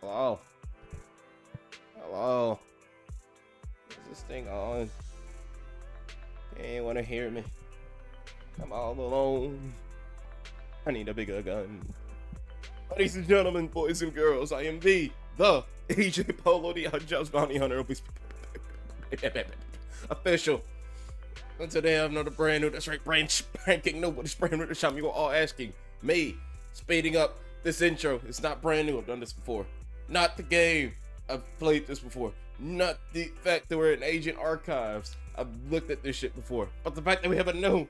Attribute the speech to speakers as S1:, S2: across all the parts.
S1: Hello? Hello? Is this thing on? You ain't wanna hear me. I'm all alone. I need a bigger gun. Ladies and gentlemen, boys and girls, I am the AJ Polo, the Unjust Bounty Hunter. Official. And today I have another brand new, that's right, brand spanking new, what is brand new this time? You are all asking me, speeding up this intro. It's not brand new, I've done this before. Not the game, I've played this before. Not the fact that we're in Agent Archives, I've looked at this shit before. But the fact that we have a no,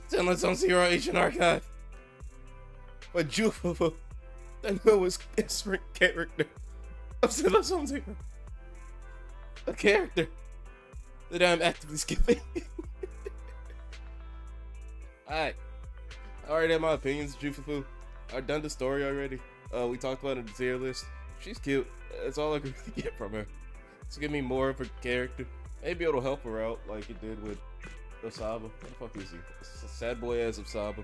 S1: Zenless on Zero Agent Archive. But Jmeowth, the newest different character of Zenless on Zero. A character that I'm actively skipping. Alright. I already have my opinions, Jmeowth. I've done the story already. We talked about it in the tier list. She's cute. That's all I could really get from her. So give me more of her character. Maybe it'll help her out like it did with Osaba. What the fuck is he? It's a sad boy as Osaba.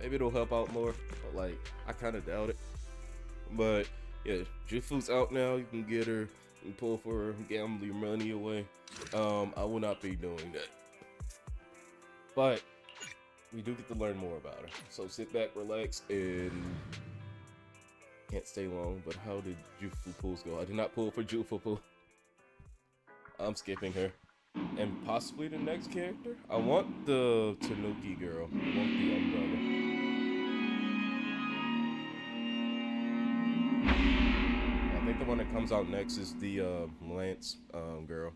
S1: Maybe it'll help out more. But like, I kind of doubt it. But yeah, Jmeowth's out now. You can get her and pull for her, gamble your money away. I will not be doing that. But we do get to learn more about her. So sit back, relax, and can't stay long. But how did Jmeowth pulls go? I did not pull for Jmeowth. I'm skipping her. And possibly the next character? I want the Tanuki girl. I want the umbrella. I think the one that comes out next is the Lance girl.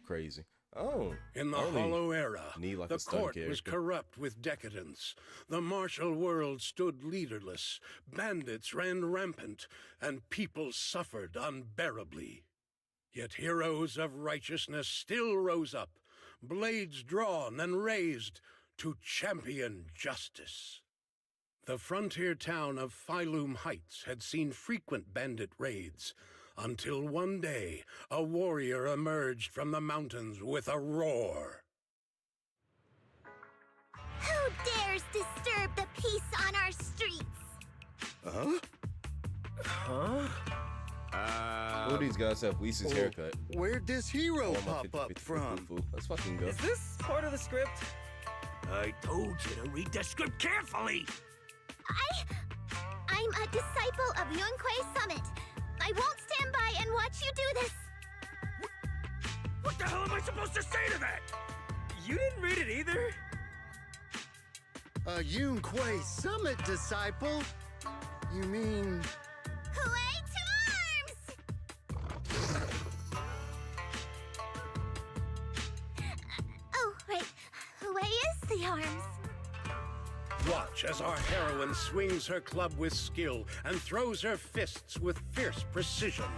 S1: Crazy. Oh.
S2: In the Hollow Era,
S1: Like
S2: the court was corrupt with decadence. The martial world stood leaderless. Bandits ran rampant, and people suffered unbearably. Yet heroes of righteousness still rose up, blades drawn and raised to champion justice. The frontier town of Phylum Heights had seen frequent bandit raids, until one day a warrior emerged from the mountains with a roar.
S3: Who dares disturb the peace on our streets?
S1: All these guys have Weezy's haircut.
S4: Where'd this hero pop up from?
S1: Let's fucking go.
S5: Is this part of the script?
S2: I told you to read the script carefully.
S3: I'm a disciple of Yunquei Summit. I won't stand by and watch you do this.
S2: What the hell am I supposed to say to that?
S5: You didn't read it either?
S4: A Yunquei Summit disciple? You mean...
S3: Hooray to arms! Oh, right. Hooray is the arms.
S2: Watch as our heroine swings her club with skill and throws her fists with fierce precision.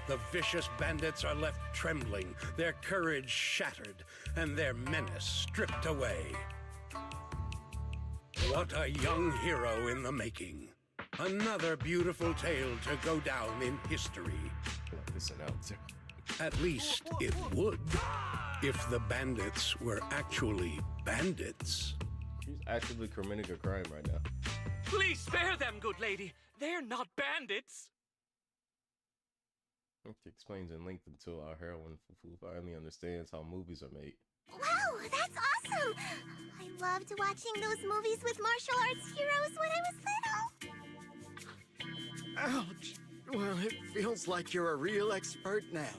S2: The vicious bandits are left trembling, their courage shattered, and their menace stripped away. What a young hero in the making. Another beautiful tale to go down in history.
S1: This announcer.
S2: At least it would, if the bandits were actually bandits.
S1: She's actively committing a crime right now.
S5: Please spare them, good lady. They're not bandits.
S1: It explains in length until our heroine finally understands how movies are made.
S3: Wow, that's awesome! I loved watching those movies with martial arts heroes when I was little.
S4: Ouch! Well, it feels like you're a real expert now.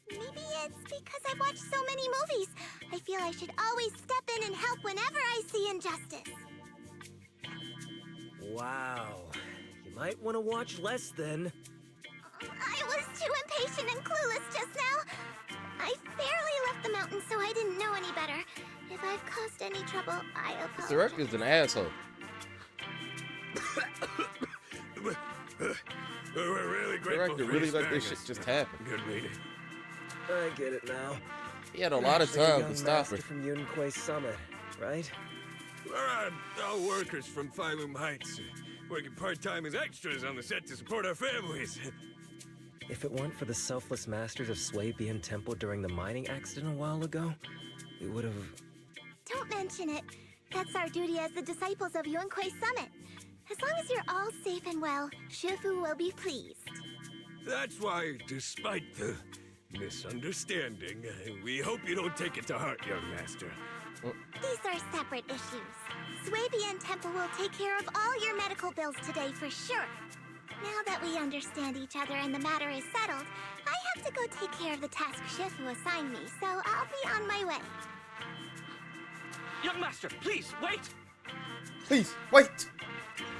S3: Maybe it's because I've watched so many movies. I feel I should always step in and help whenever I see injustice.
S5: Wow. You might want to watch less then.
S3: I was too impatient and clueless just now. I barely left the mountain, so I didn't know any better. If I've caused any trouble, I apologize.
S1: This director's an asshole.
S2: We're really
S1: The
S2: grateful
S1: director
S2: for
S1: really
S2: you
S1: let this
S2: sparing
S1: shit
S2: us.
S1: just happen.
S2: Good lady.
S5: I get it now.
S1: He had a lot of
S5: Actually, a
S1: time
S5: young
S1: to stop her.
S5: master from Yunquei Summit, right?
S6: We're all workers from Phylum Heights, working part-time as extras on the set to support our families.
S5: If it weren't for the selfless masters of Swabian Temple during the mining accident a while ago, we would have...
S3: Don't mention it. That's our duty as the disciples of Yunquei Summit. As long as you're all safe and well, Shifu will be pleased.
S6: That's why, despite the misunderstanding, we hope you don't take it to heart, young master.
S3: These are separate issues. Swabian Temple will take care of all your medical bills today for sure. Now that we understand each other and the matter is settled, I have to go take care of the task Shifu assigned me, so I'll be on my way.
S7: Young master, please, wait!
S1: Please, wait!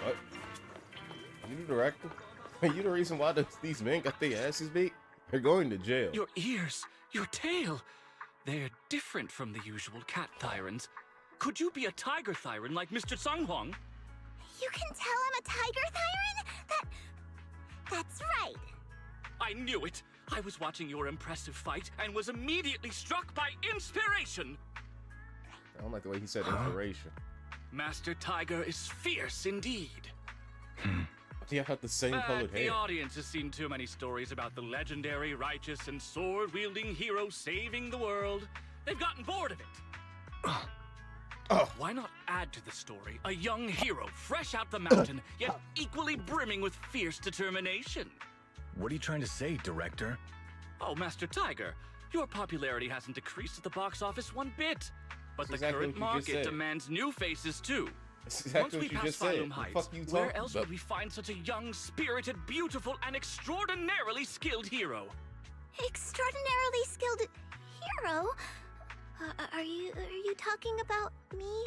S1: What? You the director? Are you the reason why these men got their asses beat? They're going to jail.
S7: Your ears, your tail, they're different from the usual cat thyrans. Could you be a tiger thyran like Mr. Sunghuang?
S3: You can tell I'm a tiger thyran? That's right.
S7: I knew it! I was watching your impressive fight and was immediately struck by inspiration!
S1: I don't like the way he said inspiration.
S7: Master Tiger is fierce indeed.
S1: Yeah, I have the same colored
S7: The
S1: hair.
S7: audience has seen too many stories about the legendary, righteous, and sword-wielding hero saving the world. They've gotten bored of it. Why not add to the story a young hero fresh out the mountain, yet equally brimming with fierce determination?
S8: What are you trying to say, director?
S7: Oh, Master Tiger, your popularity hasn't decreased at the box office one bit. But
S1: That's
S7: the
S1: exactly
S7: current
S1: what you just
S7: market
S1: said.
S7: demands new faces too.
S1: That's exactly
S7: Once we
S1: what you
S7: pass
S1: just said.
S7: Phylum
S1: The
S7: Heights,
S1: fuck you
S7: where
S1: talking
S7: else
S1: about?
S7: would we find such a young, spirited, beautiful, and extraordinarily skilled hero?
S3: Extraordinarily skilled hero? Are you talking about me?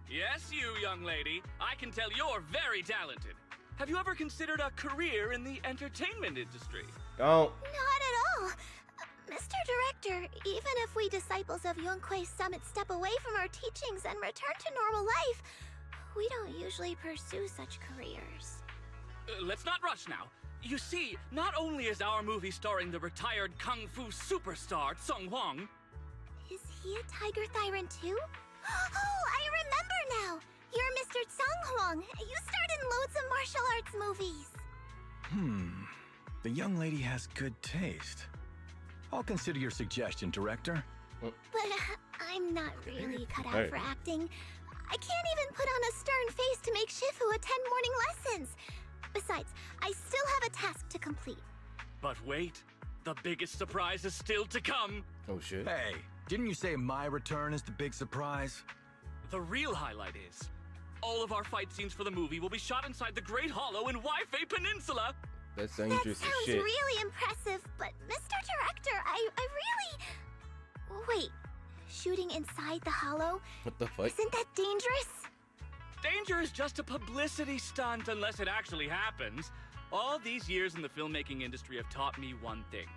S7: Yes, you, young lady. I can tell you're very talented. Have you ever considered a career in the entertainment industry?
S1: Don't.
S3: Not at all. Mr. Director, even if we disciples of Yunque's Summit step away from our teachings and return to normal life, we don't usually pursue such careers.
S7: Let's not rush now. You see, not only is our movie starring the retired kung fu superstar Tsung Huang.
S3: Is he a tiger thyran too? Oh, I remember now! You're Mr. Tsung Huang. You starred in loads of martial arts movies.
S8: The young lady has good taste. I'll consider your suggestion, director.
S3: But I'm not really cut out
S1: Hey.
S3: for acting. I can't even put on a stern face to make Shifu attend morning lessons. Besides, I still have a task to complete.
S7: But wait, the biggest surprise is still to come.
S1: Oh shit.
S8: Hey, didn't you say my return is the big surprise?
S7: The real highlight is, all of our fight scenes for the movie will be shot inside the Great Hollow in Waifei Peninsula.
S1: That's
S3: That
S1: dangerous as
S3: sounds
S1: shit.
S3: really impressive, but Mr. Director, I really... Wait, shooting inside the hollow?
S1: What the fuck?
S3: Isn't that dangerous?
S7: Danger is just a publicity stunt unless it actually happens. All these years in the filmmaking industry have taught me one thing.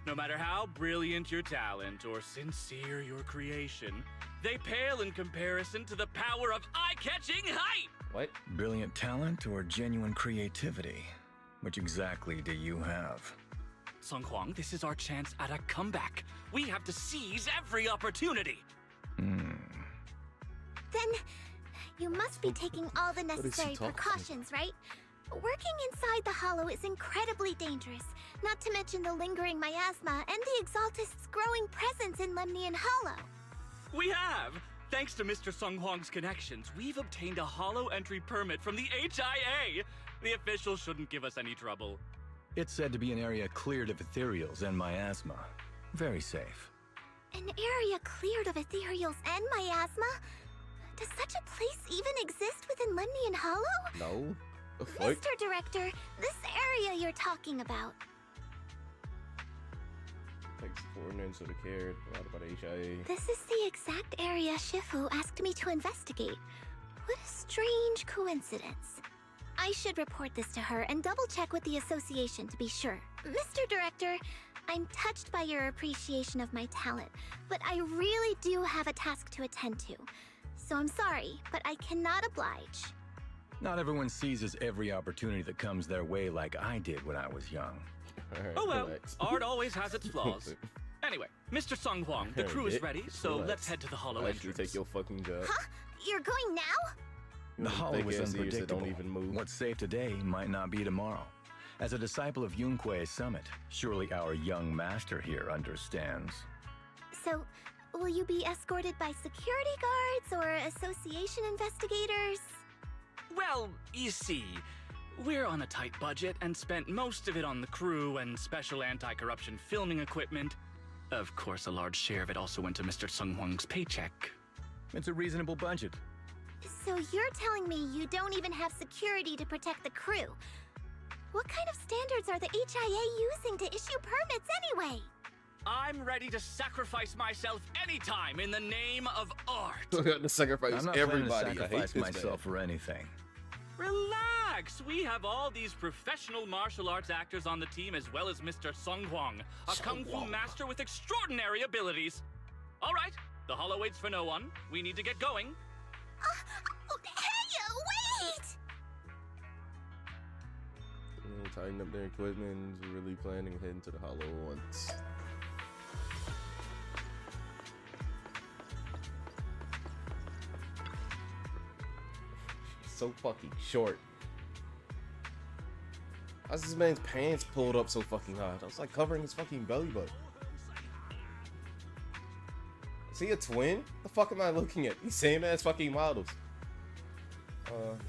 S7: No matter how brilliant your talent or sincere your creation, they pale in comparison to the power of eye-catching hype!
S1: What?
S8: Brilliant talent or genuine creativity? Which exactly do you have?
S7: Sung Huang, this is our chance at a comeback. We have to seize every opportunity.
S3: Then you must be taking all the
S1: is he
S3: necessary
S1: talking?
S3: precautions, right? Working inside the hollow is incredibly dangerous, not to mention the lingering miasma and the Exaltist's growing presence in Lemnian Hollow.
S7: We have! Thanks to Mr. Sung Huang's connections, we've obtained a hollow entry permit from the HIA. The officials shouldn't give us any trouble.
S8: It's said to be an area cleared of ethereals and miasma. Very safe.
S3: An area cleared of ethereals and miasma? Does such a place even exist within Lemnian Hollow?
S1: No. The fuck?
S3: Mr. Director, this area you're talking about.
S1: Takes coordinates of the cared. A lot about HIA.
S3: This is the exact area Shifu asked me to investigate. What a strange coincidence. I should report this to her and double-check with the association to be sure. Mr. Director, I'm touched by your appreciation of my talent, but I really do have a task to attend to. So I'm sorry, but I cannot oblige.
S8: Not everyone seizes every opportunity that comes their way like I did when I was young.
S1: Alright,
S7: Oh well,
S1: relax.
S7: art always has its flaws. Anyway, Mr. Sung Huang, the crew is ready, so
S1: Relax.
S7: let's head to the hollow
S1: I'll actually
S7: entrance.
S1: take your fucking job.
S3: Huh? You're going now?
S8: The hollow is
S1: Fake-ass ears that
S8: unpredictable.
S1: don't even move.
S8: What's safe today might not be tomorrow. As a disciple of Yunque's Summit, surely our young master here understands.
S3: So, will you be escorted by security guards or association investigators?
S7: Well, you see, we're on a tight budget and spent most of it on the crew and special anti-corruption filming equipment. Of course, a large share of it also went to Mr. Sung Hwang's paycheck.
S8: It's a reasonable budget.
S3: So you're telling me you don't even have security to protect the crew? What kind of standards are the HIA using to issue permits anyway?
S7: I'm ready to sacrifice myself anytime in the name of art.
S1: I'm gonna sacrifice
S8: I'm not
S1: everybody.
S8: planning to
S1: I hate
S8: sacrifice
S1: this
S8: myself for anything.
S7: Relax! We have all these professional martial arts actors on the team, as well as Mr. Sung Hwang, a kung fu master with extraordinary abilities. All right, the hollow waits for no one. We need to get going.
S3: Hey, wait!
S1: Tighten up their equipment. Really planning on heading to the hollow once. She's so fucking short. How's this man's pants pulled up so fucking high? I was like covering his fucking belly button. Is he a twin? The fuck am I looking at? These same ass fucking models.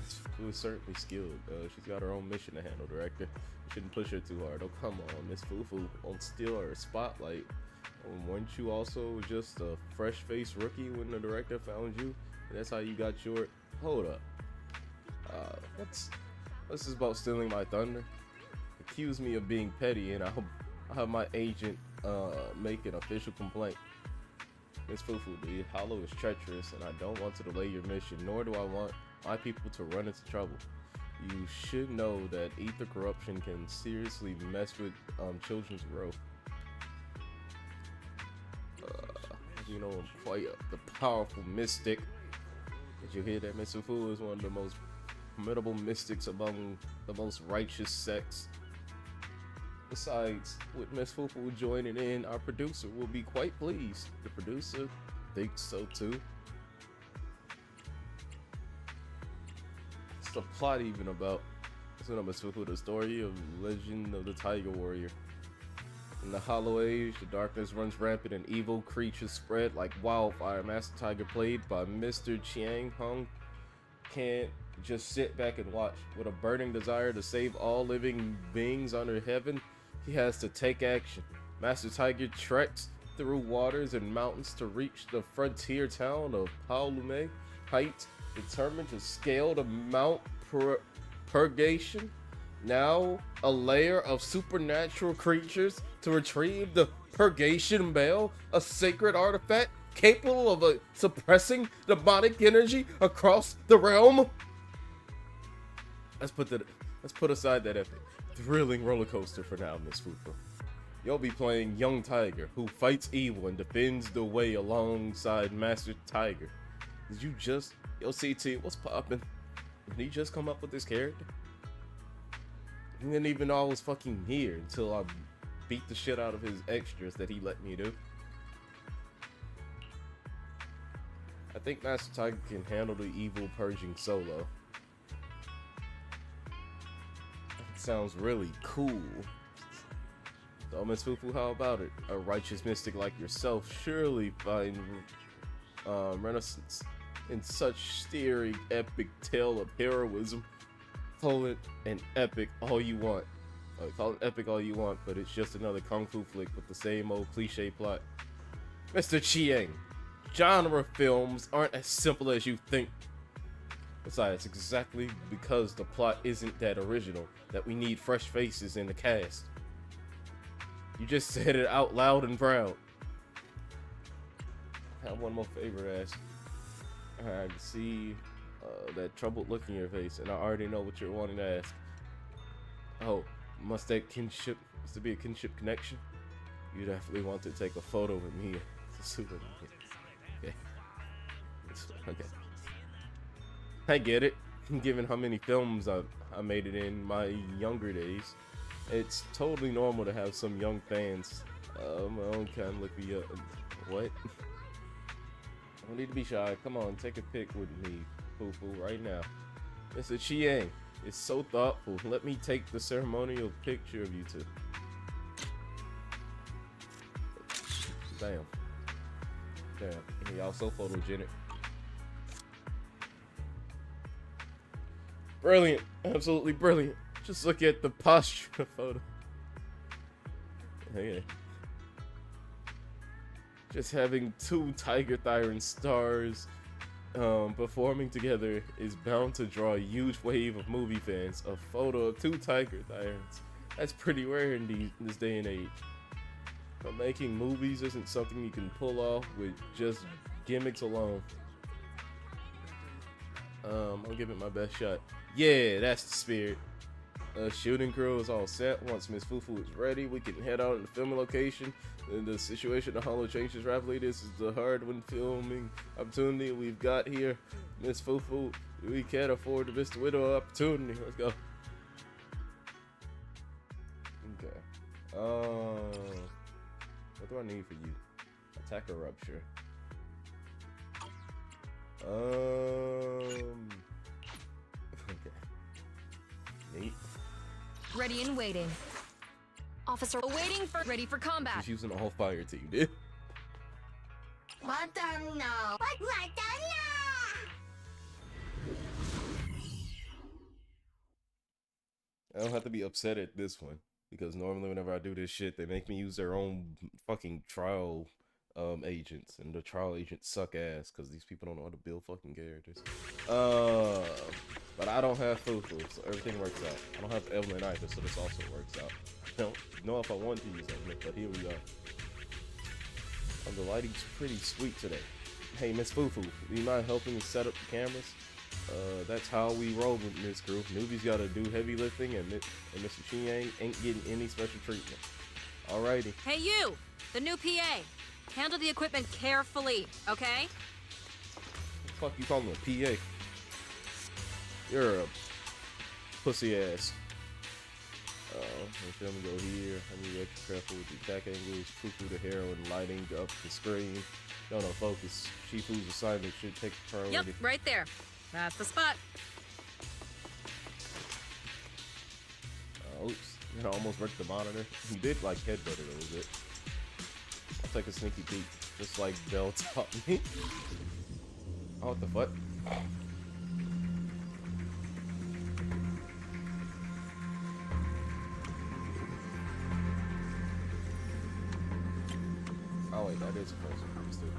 S1: This fool is certainly skilled. She's got her own mission to handle, director. You shouldn't push her too hard. Oh, come on. Miss Fufu won't steal her spotlight. Weren't you also just a fresh-faced rookie when the director found you? That's how you got your... Hold up. What's this about stealing my thunder? Accuse me of being petty and I'll have my agent make an official complaint. Miss Fufu, the hollow is treacherous and I don't want to delay your mission, nor do I want my people to run into trouble. You should know that ether corruption can seriously mess with children's growth. You know, I'm quite the powerful mystic. Did you hear that? Miss Fufu is one of the most formidable mystics among the most righteous sects. Besides, with Miss Fufu joining in, our producer will be quite pleased. The producer thinks so too. What's the plot even about? It's not Miss Fufu, the story of Legend of the Tiger Warrior. In the Hollow Age, the darkness runs rampant and evil creatures spread like wildfire. Master Tiger, played by Mr. Chiang Hung, can't just sit back and watch. With a burning desire to save all living beings under heaven, he has to take action. Master Tiger treks through waters and mountains to reach the frontier town of Paolume Heights, determined to scale the Mount Purgation, now a lair of supernatural creatures, to retrieve the Purgation Bell, a sacred artifact capable of suppressing demonic energy across the realm. Let's put aside that epic, thrilling roller coaster for now, Miss Fufu. You'll be playing Young Tiger, who fights evil and defends the way alongside Master Tiger. Did you just, yo CT, what's poppin'? Did he just come up with this character? I didn't even know I was fucking here until I beat the shit out of his extras that he let me do. I think Master Tiger can handle the evil purging solo. It sounds really cool. So Miss Fufu, how about it? A righteous mystic like yourself surely find renaissance in such stirring epic tale of heroism. Call it an epic all you want. Call it epic all you want, but it's just another kung fu flick with the same old cliche plot. Mr. Chiang, genre films aren't as simple as you think. Besides, exactly because the plot isn't that original that we need fresh faces in the cast. You just said it out loud and proud. I have one more favor to ask. I can see that troubled look in your face, and I already know what you're wanting to ask. Oh, must there be a kinship connection? You definitely want to take a photo with me. Okay. Okay. I get it. Given how many films I made it in my younger days, it's totally normal to have some young fans. My own kind look me up. What? I don't need to be shy. Come on, take a pic with me, Fufu, right now. Mr. Chiang, it's so thoughtful. Let me take the ceremonial picture of you two. Damn. Damn. Y'all so photogenic. Brilliant. Absolutely brilliant. Just look at the posture of the photo. Yeah. Just having two Tiger Tyrant stars performing together is bound to draw a huge wave of movie fans. A photo of two Tiger Tyrants. That's pretty rare in this day and age. But making movies isn't something you can pull off with just gimmicks alone. I'll give it my best shot. Yeah, that's the spirit. Shooting crew is all set. Once Miss Fufu is ready, we can head out to the filming location. The situation in the Hollow changes rapidly. This is the hard when filming opportunity we've got here. Miss Fufu, we can't afford to miss the window of opportunity. Let's go. Okay. What do I need for you? Attack or rupture? Okay. Neat.
S9: Ready and waiting. Officer awaiting for ready for combat.
S1: She's using all fire team, dude. I don't have to be upset at this one because normally whenever I do this shit, they make me use their own fucking trial agents, and the trial agents suck ass because these people don't know how to build fucking characters. But I don't have Fufu, so everything works out. I don't have Evelyn either, so this also works out. I don't know if I want to use Evelyn, but here we go. The lighting's pretty sweet today. Hey, Miss Fufu, do you mind helping me set up the cameras? That's how we roll with this crew. Newbies gotta do heavy lifting, and Mr. Chi ain't getting any special treatment. Alrighty.
S9: Hey you, the new PA. Handle the equipment carefully, okay?
S1: What the fuck you calling a PA? You're a pussy ass. Let me go here. Let me be extra careful with the attack angles. Fufu the hero and lighting up the screen. No, focus. Shifu's assignment should take priority.
S9: Yep, right there. That's the spot.
S1: Oops. I almost wrecked the monitor. He did like headbutt it a little bit. I'll take a sneaky peek, just like Bell taught me. Oh, what the fuck? Oh wait, that is supposed to be stupid.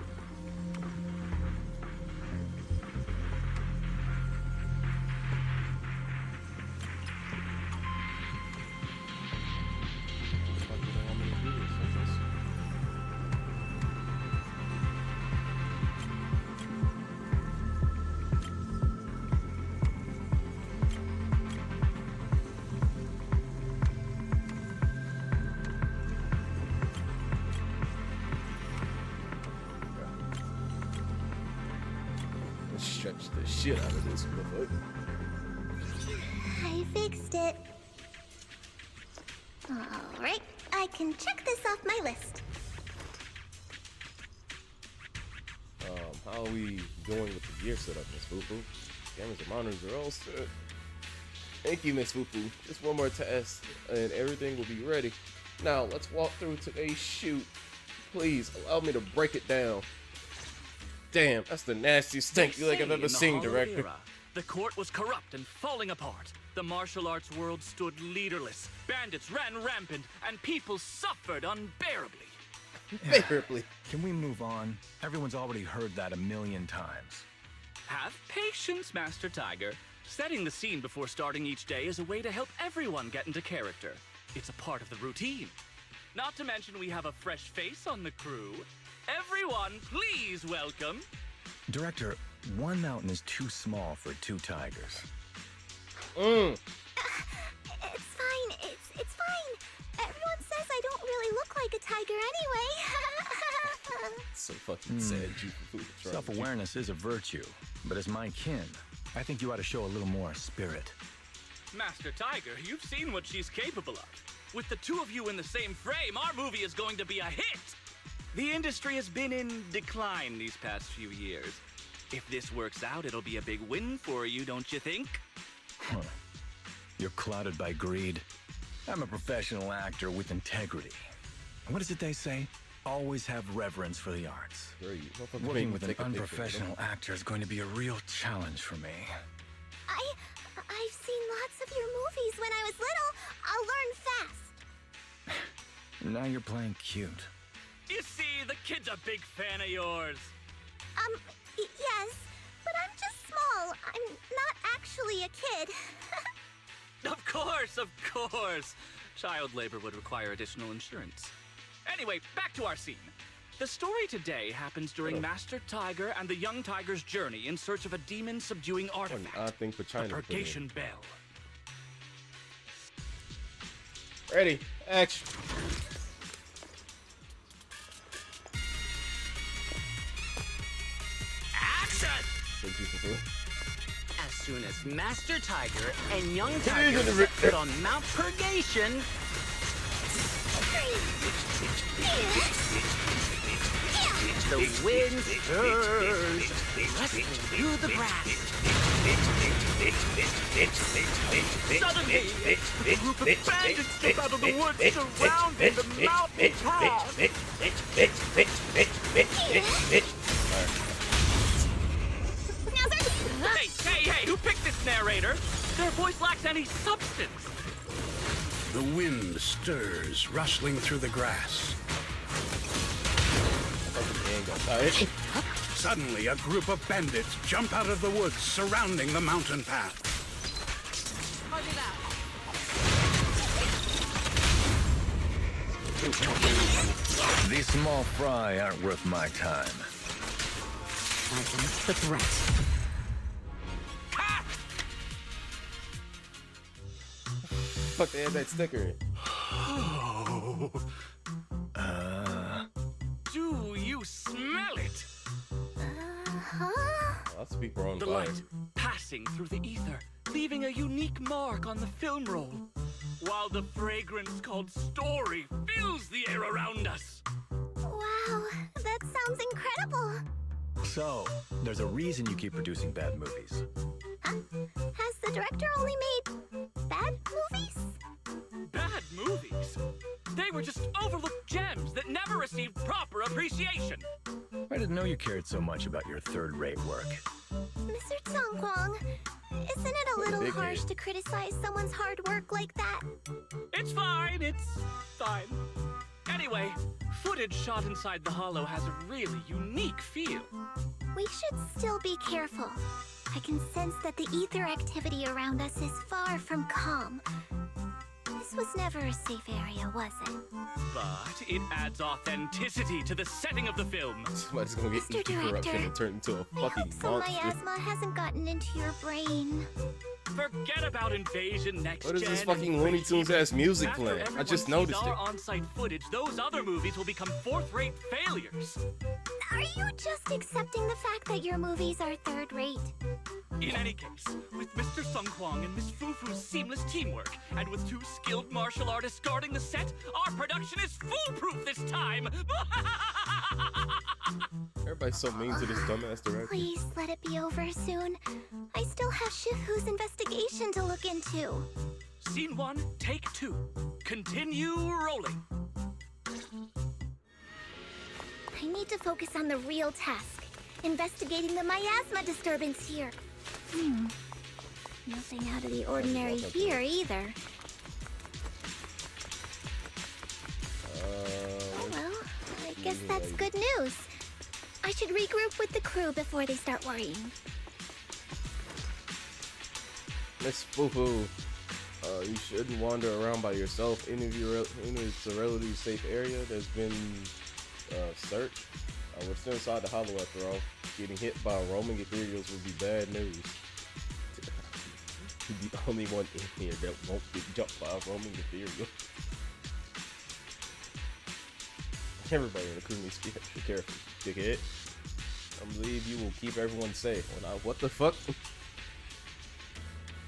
S1: Stretch the shit out of this motherfucker.
S3: I fixed it. Alright, I can check this off my list.
S1: How are we doing with the gear setup, Miss Fufu? Cameras and monitors are all set. Thank you, Miss Fufu. Just one more test, and everything will be ready. Now, let's walk through today's shoot. Please, allow me to break it down. Damn, that's the nastiest stink you like I've ever seen, director.
S7: Era, the court was corrupt and falling apart. The martial arts world stood leaderless. Bandits ran rampant, and people suffered unbearably.
S1: Unbearably.
S8: Can we move on? Everyone's already heard that a million times.
S7: Have patience, Master Tiger. Setting the scene before starting each day is a way to help everyone get into character. It's a part of the routine. Not to mention we have a fresh face on the crew. Everyone, please welcome...
S8: Director, one mountain is too small for two tigers.
S3: It's fine, it's fine. Everyone says I don't really look like a tiger anyway.
S1: So fucking sad, Jumpin.
S8: Self-awareness is a virtue, but as my kin, I think you ought to show a little more spirit.
S7: Master Tiger, you've seen what she's capable of. With the two of you in the same frame, our movie is going to be a hit! The industry has been in decline these past few years. If this works out, it'll be a big win for you, don't you think?
S8: Huh. You're clouded by greed. I'm a professional actor with integrity. What is it they say? Always have reverence for the arts. Working with an unprofessional actor is going to be a real challenge for me.
S3: I've seen lots of your movies when I was little. I'll learn fast.
S8: Now you're playing cute.
S7: You see, the kid's a big fan of yours.
S3: Yes, but I'm just small. I'm not actually a kid.
S7: Of course, of course. Child labor would require additional insurance. Anyway, back to our scene. The story today happens during Master Tiger and the young tiger's journey in search of a demon-subduing artifact,
S1: I think for China.
S7: the Purgation Bell.
S1: Ready, action.
S7: Action!
S1: Thank you, Fufu.
S10: As soon as Master Tiger and Young Tiger set foot on Mount Purgation, the wind stirs, rustling through the grass.
S7: Suddenly, a group of bandits step out of the woods surrounding the mountain path. Hey, who picked this narrator? Their voice lacks any substance.
S2: The wind stirs, rustling through the grass. Suddenly, a group of bandits jump out of the woods surrounding the mountain path.
S8: These small fry aren't worth my time.
S10: I sense the threat.
S1: Fuck, they had that sticker in.
S7: Do you smell it?
S1: I'll speak for own
S7: The
S1: fire.
S7: light passing through the ether, leaving a unique mark on the film roll, while the fragrance called story fills the air around us.
S3: Wow, that sounds incredible.
S8: So, there's a reason you keep producing bad movies.
S3: Huh? Has the director only made bad movies?
S7: Bad movies? They were just overlooked gems that never received proper appreciation.
S8: I didn't know you cared so much about your third-rate work.
S3: Mr. Tsongkwang, isn't it a little
S1: Big
S3: harsh
S1: head.
S3: to criticize someone's hard work like that?
S7: It's fine. Anyway, footage shot inside the hollow has a really unique feel.
S3: We should still be careful. I can sense that the ether activity around us is far from calm. This was never a safe area, was it?
S7: But it adds authenticity to the setting of the film.
S1: Somebody's gonna get
S3: Mr.
S1: corruption
S3: Director,
S1: and turn into a
S3: I
S1: fucking
S3: hope some
S1: monster.
S3: miasma hasn't gotten into your brain.
S7: Forget about Invasion Next
S1: What is
S7: Gen
S1: this
S7: and
S1: fucking Looney Tunes ass music
S7: After
S1: playing? I
S7: everyone
S1: just
S7: sees
S1: noticed
S7: our
S1: it.
S7: on-site footage, those other movies will become fourth-rate failures.
S3: Are you just accepting the fact that your movies are third-rate?
S7: In any case, with Mr. Sung Kwang and Miss Fufu's seamless teamwork, and with 2 skilled martial artists guarding the set, our production is foolproof this time!
S1: Everybody's so mean to this dumbass director.
S3: Please let it be over soon. I still have Shifu's investigation to look into.
S7: Scene 1, take 2. Continue rolling.
S3: I need to focus on the real task, investigating the miasma disturbance here. Nothing out of the ordinary here either. Oh well, I guess that's good news. I should regroup with the crew before they start worrying.
S1: Miss Fufu, you shouldn't wander around by yourself. Even if it's a relatively safe area, there's been search. We're still inside the hollow after all. Getting hit by roaming ethereals would be bad news. You're the only one in here that won't get jumped by a roaming ethereal. Everybody in the crew needs to be extra careful, dickhead. I believe you will keep everyone safe. What the fuck?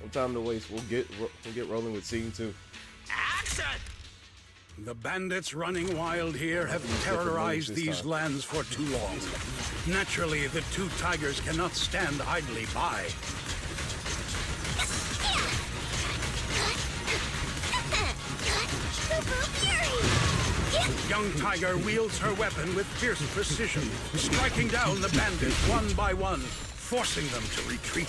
S1: No time to waste. We'll get rolling with scene 2.
S7: Action!
S2: The bandits running wild here have terrorized these lands for too long. Naturally, the 2 tigers cannot stand idly by. Young Tiger wields her weapon with fierce precision, striking down the bandits one by one, forcing them to retreat.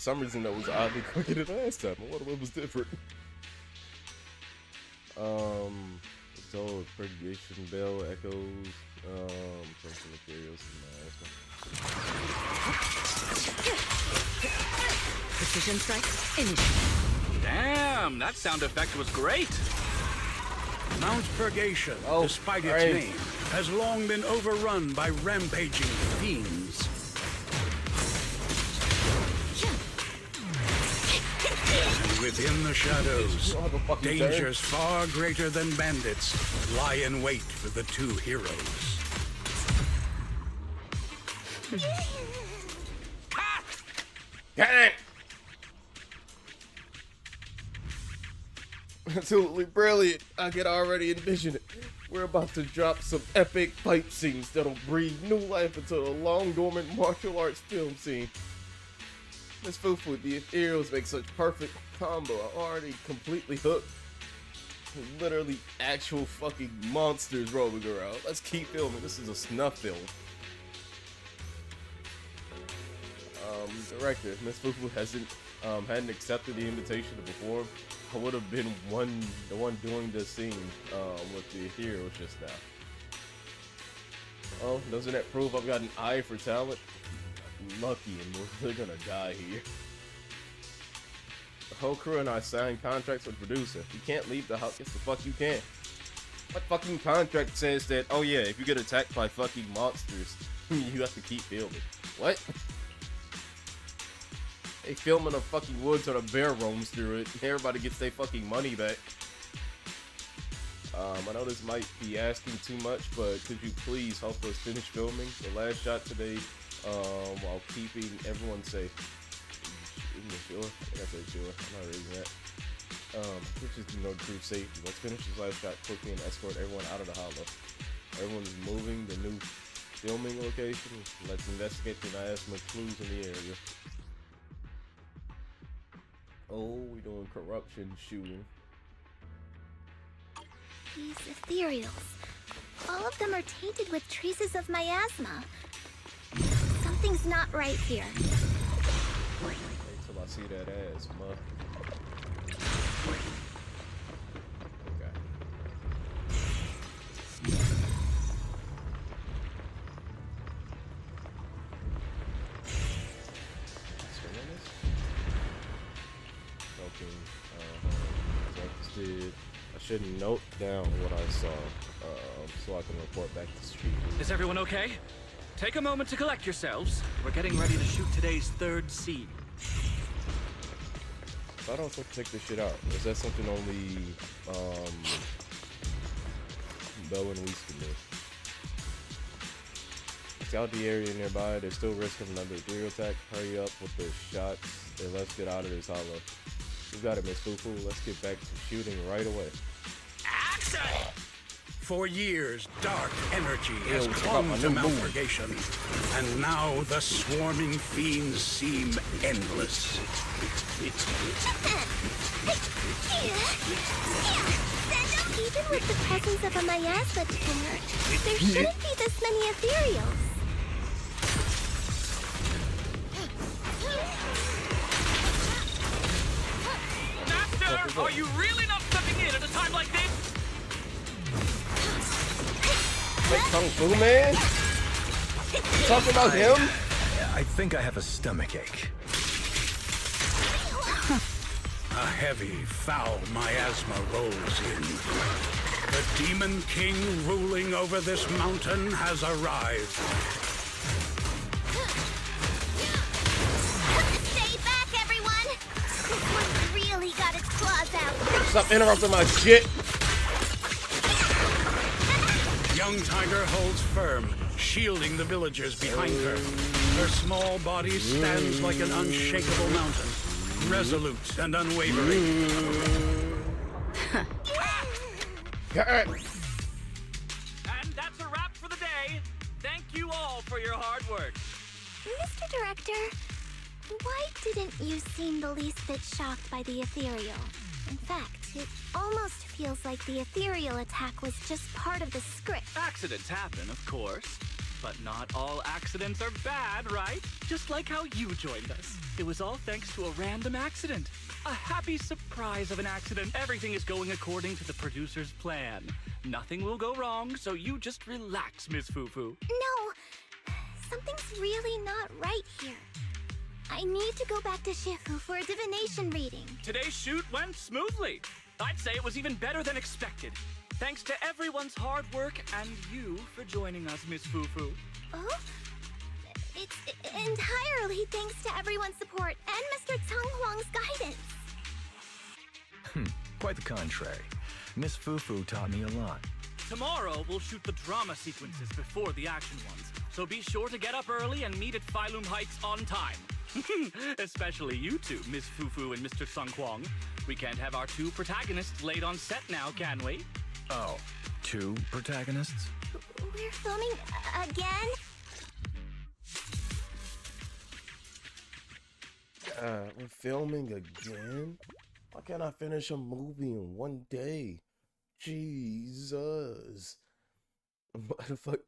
S1: some reason that was oddly quicker than last time. I wonder what was different. So radiation bell echoes, some materials and
S9: Precision strike, initiative.
S7: Damn, that sound effect was great.
S2: Mount Purgation, despite its
S1: right.
S2: name, has long been overrun by rampaging fiends. And within the shadows, dangers far greater than bandits lie in wait for the two heroes.
S1: Got it! Absolutely brilliant. I can already envision it. We're about to drop some epic fight scenes that'll breathe new life into a long dormant martial arts film scene. Miss Fufu, the ethereals make such perfect combo. I'm already completely hooked. Literally actual fucking monsters rolling around. Let's keep filming. This is a snuff film. Director, Miss Fufu hadn't accepted the invitation to perform. I would have been the one doing the scene with the ethereals just now. Oh, doesn't that prove I've got an eye for talent? Lucky, and we're really gonna die here. The whole crew and I signed contracts with the producer. You can't leave the house. Yes, the fuck you can. What fucking contract says that, oh yeah, if you get attacked by fucking monsters, you have to keep filming? What? They film in the fucking woods or a bear roams through it, and everybody gets their fucking money back. I know this might be asking too much, but could you please help us finish filming the last shot today while keeping everyone safe? Sure? I said sure. I'm not reading that. Which is, crew safety. Let's finish this last shot quickly and escort everyone out of the hollow. Everyone's moving the new filming location. Let's investigate the miasma clues in the area. Oh, we're doing corruption shooting.
S3: These ethereals. All of them are tainted with traces of miasma. Something's not right here.
S1: Wait till I see that ass, muh. Okay. I should note down what I saw so I can report back to Street.
S7: Is everyone okay? Take a moment to collect yourselves. We're getting ready to shoot today's third scene.
S1: So I don't have to take this shit out. Is that something only Bo and Weiss can do? Scout the area nearby. There's still risk of another ethereal attack. Hurry up with the shots and let's get out of this hollow. You got it, Miss Fufu. Let's get back to shooting right away.
S2: Action! For years, dark energy has clung to Mount Purgation, and now the swarming fiends seem endless.
S3: Even with the presence of a miasma tumor, there shouldn't be this many ethereals.
S7: Master, are you really not stepping in at a time like this?
S1: Like Kung Fu Man? You talking about him?
S8: I think I have a stomachache.
S2: A heavy, foul miasma rolls in. The Demon King ruling over this mountain has arrived.
S3: Stay back, everyone! This one's really got its claws out.
S1: Stop interrupting my shit!
S2: Young Tiger holds firm, shielding the villagers behind her. Her small body stands like an unshakable mountain, resolute and unwavering.
S7: And that's a wrap for the day. Thank you all for your hard work.
S3: Mr. Director, why didn't you seem the least bit shocked by the ethereal? In fact, it almost feels like the ethereal attack was just part of the script.
S7: Accidents happen, of course. But not all accidents are bad, right? Just like how you joined us. It was all thanks to a random accident. A happy surprise of an accident. Everything is going according to the producer's plan. Nothing will go wrong, so you just relax, Miss Fufu.
S3: No, something's really not right here. I need to go back to Shifu for a divination reading.
S7: Today's shoot went smoothly. I'd say it was even better than expected. Thanks to everyone's hard work and you for joining us, Miss Fufu.
S3: Oh? It's entirely thanks to everyone's support and Mr. Tang Huang's guidance.
S8: Quite the contrary. Miss Fufu taught me a lot.
S7: Tomorrow, we'll shoot the drama sequences before the action ones. So be sure to get up early and meet at Phylum Heights on time. Especially you two, Miss Fufu and Mr. Sung Kwong. We can't have our two protagonists late on set now, can we?
S8: Oh, two protagonists?
S3: We're filming again?
S1: We're filming again? Why can't I finish a movie in one day? Jesus. What the fuck?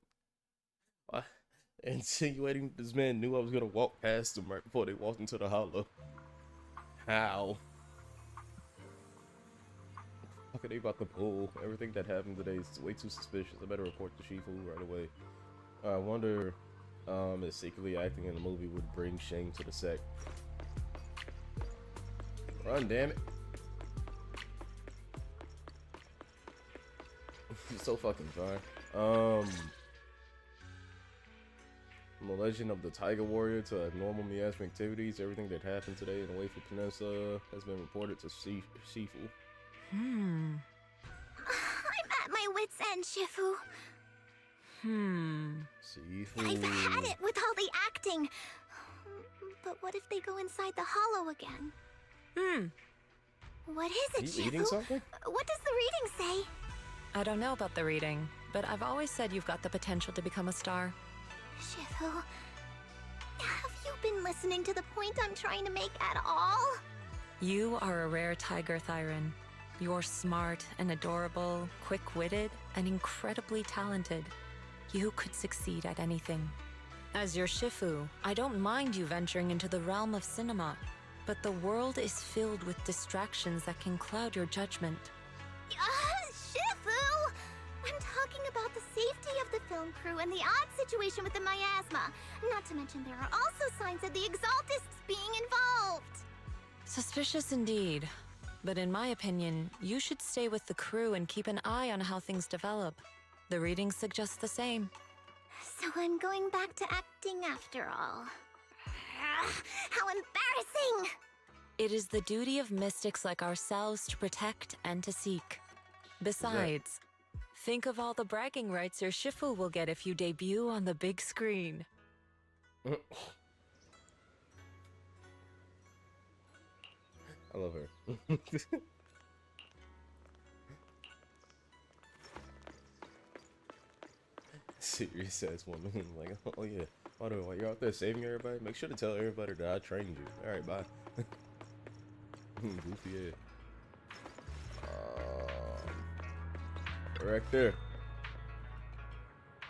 S1: Why? Insinuating this man knew I was gonna walk past him right before they walked into the hollow. How? How could they about to pull? Everything that happened today is way too suspicious. I better report to Shifu right away. I wonder if secretly acting in the movie would bring shame to the sect. Run, damn it. You're so fucking fine. From the legend of the Tiger Warrior to normal miasma activities, everything that happened today in the Wayful Peninsula has been reported to Shifu.
S3: I'm at my wit's end, Shifu.
S1: Shifu.
S3: I've had it with all the acting. But what if they go inside the hollow again? What is it,
S1: Are you
S3: Shifu?
S1: eating something?
S3: What does the reading say?
S9: I don't know about the reading, but I've always said you've got the potential to become a star.
S3: Shifu, have you been listening to the point I'm trying to make at all?
S9: You are a rare tiger, Thyron. You're smart and adorable, quick-witted, and incredibly talented. You could succeed at anything. As your Shifu, I don't mind you venturing into the realm of cinema, but the world is filled with distractions that can cloud your judgment.
S3: Shifu! I'm talking about the safety of the film crew and the odd situation with the miasma. Not to mention there are also signs of the Exaltists being involved.
S9: Suspicious indeed. But in my opinion, you should stay with the crew and keep an eye on how things develop. The readings suggest the same.
S3: So I'm going back to acting after all. How embarrassing!
S9: It is the duty of mystics like ourselves to protect and to seek. Besides, think of all the bragging rights your Shifu will get if you debut on the big screen.
S1: I love her. Serious ass woman. Like, oh yeah. By the way, while you're out there saving everybody, make sure to tell everybody that I trained you. Alright, bye. Goofy ass. Right there.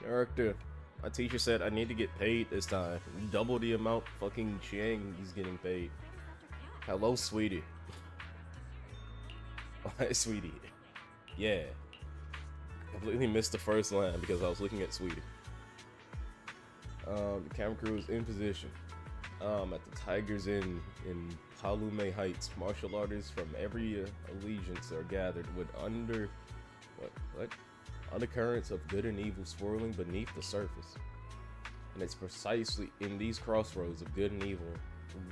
S1: Right there. My teacher said I need to get paid this time. Double the amount fucking Chiang he's getting paid. Hello, sweetie. Hi, sweetie. Yeah. Completely missed the first line because I was looking at sweetie. The camera crew is in position. At the Tiger's Inn in Palume Heights, martial artists from every allegiance are gathered with undercurrents of good and evil swirling beneath the surface. And it's precisely in these crossroads of good and evil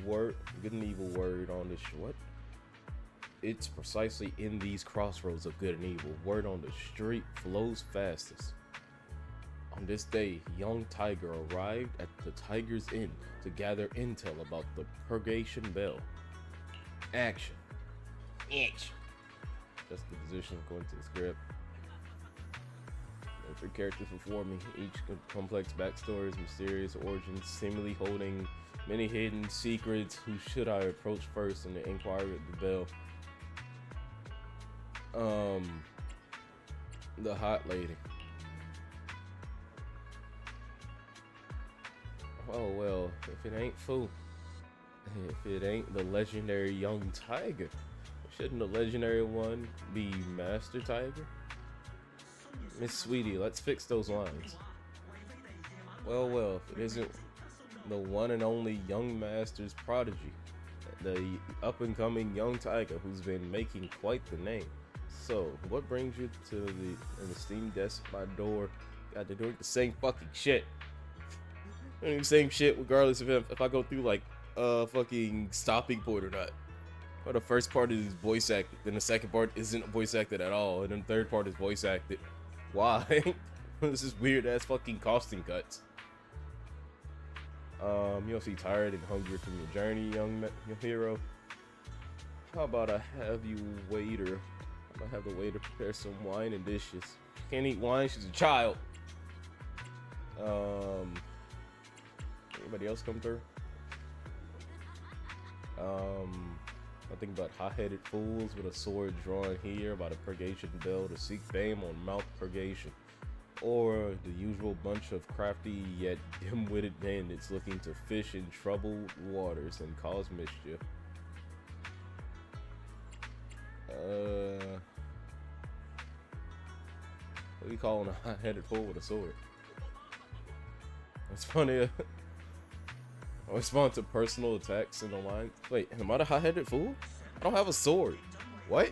S1: word on this It's precisely in these crossroads of good and evil word on the street flows fastest. On this day, young Tiger arrived at the Tiger's Inn to gather intel about the Purgation Bell. Action. That's the position according to the script. There are 3 characters before me, each complex backstories, mysterious origins, seemingly holding many hidden secrets. Who should I approach first in the inquiry at the bell? The hot lady. Oh well, if it ain't Fu, if it ain't the legendary young tiger, shouldn't the legendary one be Master Tiger? Miss Sweetie, let's fix those lines. Well, if it isn't the one and only young Master's prodigy, the up-and-coming young tiger who's been making quite the name. So, what brings you to an esteemed desk at my door? God, they're doing the same fucking shit. They're doing the same shit regardless of if I go through like fucking stopping point or not. Well, the first part is voice acted, then the second part isn't voice acted at all, and then the third part is voice acted. Why? This is weird ass fucking costing cuts. You'll see tired and hungry from your journey, young hero. How about I have the waiter prepare some wine and dishes. She can't eat wine, she's a child. Anybody else come through? Nothing but hot-headed fools with a sword drawn here by the purgation bell to seek fame on Mount Purgation. Or the usual bunch of crafty yet dim-witted bandits looking to fish in troubled waters and cause mischief. What are you calling a hot-headed fool with a sword? It's funny. I respond to personal attacks in the line. Wait, am I the hot-headed fool? I don't have a sword. What?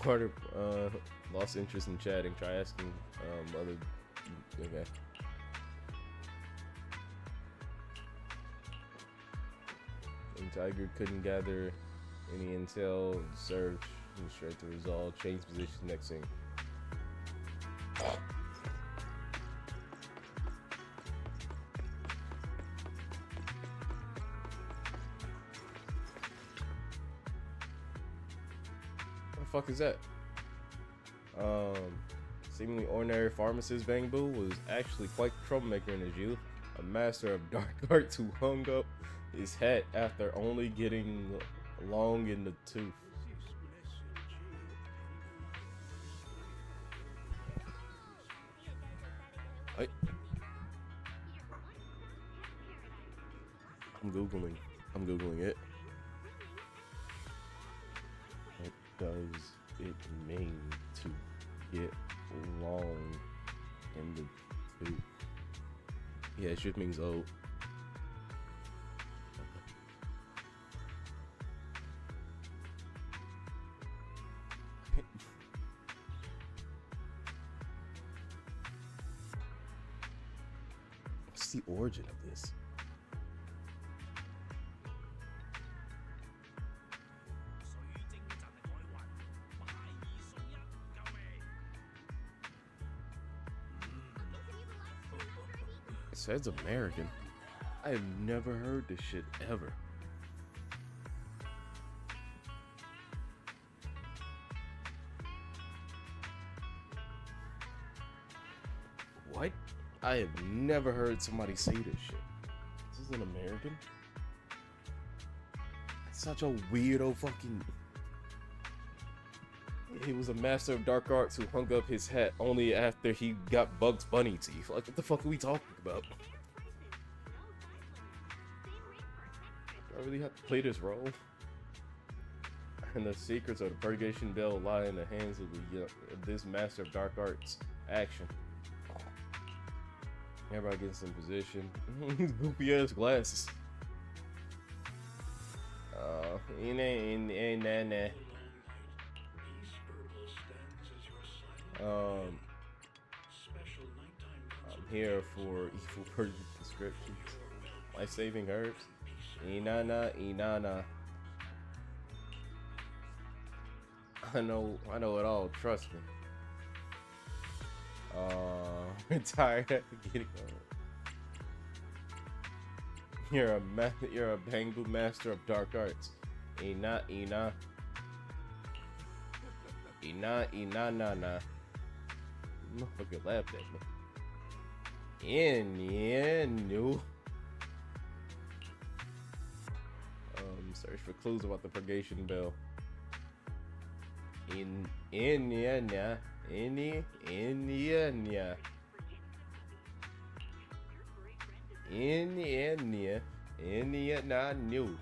S1: Carter lost interest in chatting. Try asking other. Okay. And Tiger couldn't gather any intel. Search. Straight to resolve. Change position. Next thing. Fuck is that? Seemingly ordinary pharmacist Bang Boo was actually quite the troublemaker in his youth, a master of dark arts who hung up his hat after only getting long in the tooth. I'm googling it. What does it mean to get long in the tooth? Yeah, it just means old. What's the origin of this? It says American. I have never heard this shit ever. What? I have never heard somebody say this shit. This is an American? It's such a weirdo fucking... He was a master of dark arts who hung up his hat only after he got Bugs Bunny teeth. Like, what the fuck are we talking about? Do I really have to play this role? And the secrets of the Purgation Bell lie in the hands of this master of dark arts. Action. Everybody gets in position. These goofy ass glasses. I'm here for evil person prescriptions. Life-saving herbs. Inanna. I know it all, trust me. I'm tired of getting on. You're a Bangbu master of dark arts. Ina. Motherfucker laughed at me. No. Search for clues about the Purgation Bell. Enya na new.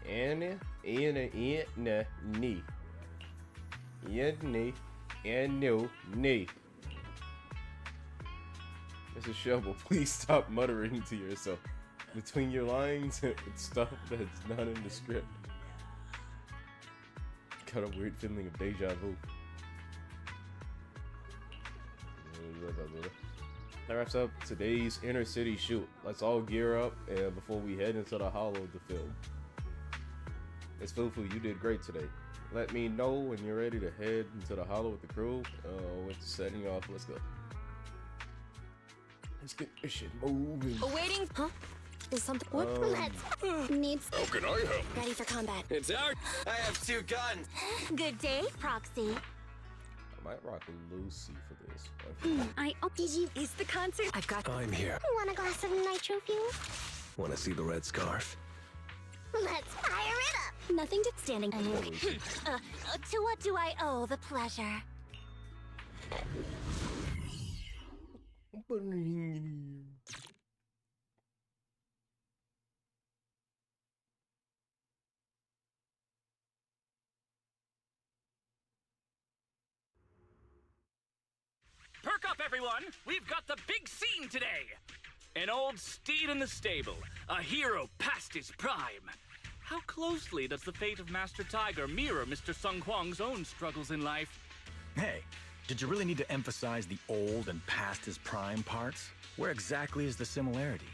S1: Enya ni. Ni. Mrs. Shovel, please stop muttering to yourself between your lines and stuff that's not in the script. Got a weird feeling of deja vu. That wraps up today's inner city shoot. Let's all gear up before we head into the hollow of the film. It's Fufu, you did great today. Let me know when you're ready to head into the hollow with the crew. With setting off, let's go. Let's get this shit moving.
S9: Awaiting. Huh? Is something.
S3: What? Let's. Needs.
S6: How can I help?
S3: Ready for combat.
S6: It's out.
S10: I have 2 guns.
S3: Good day, Proxy.
S1: I might rock Lucy for this.
S3: Did you? Is the concert?
S9: I've got.
S8: I'm here.
S3: Want a glass of nitro fuel?
S8: Want to see the red scarf?
S3: Let's fire it up. Nothing to standing. To what do I owe the pleasure?
S7: Perk up, everyone! We've got the big scene today! An old steed in the stable, a hero past his prime. How closely does the fate of Master Tiger mirror Mr. Sung Hwang's own struggles in life?
S8: Hey, did you really need to emphasize the old and past his prime parts? Where exactly is the similarity?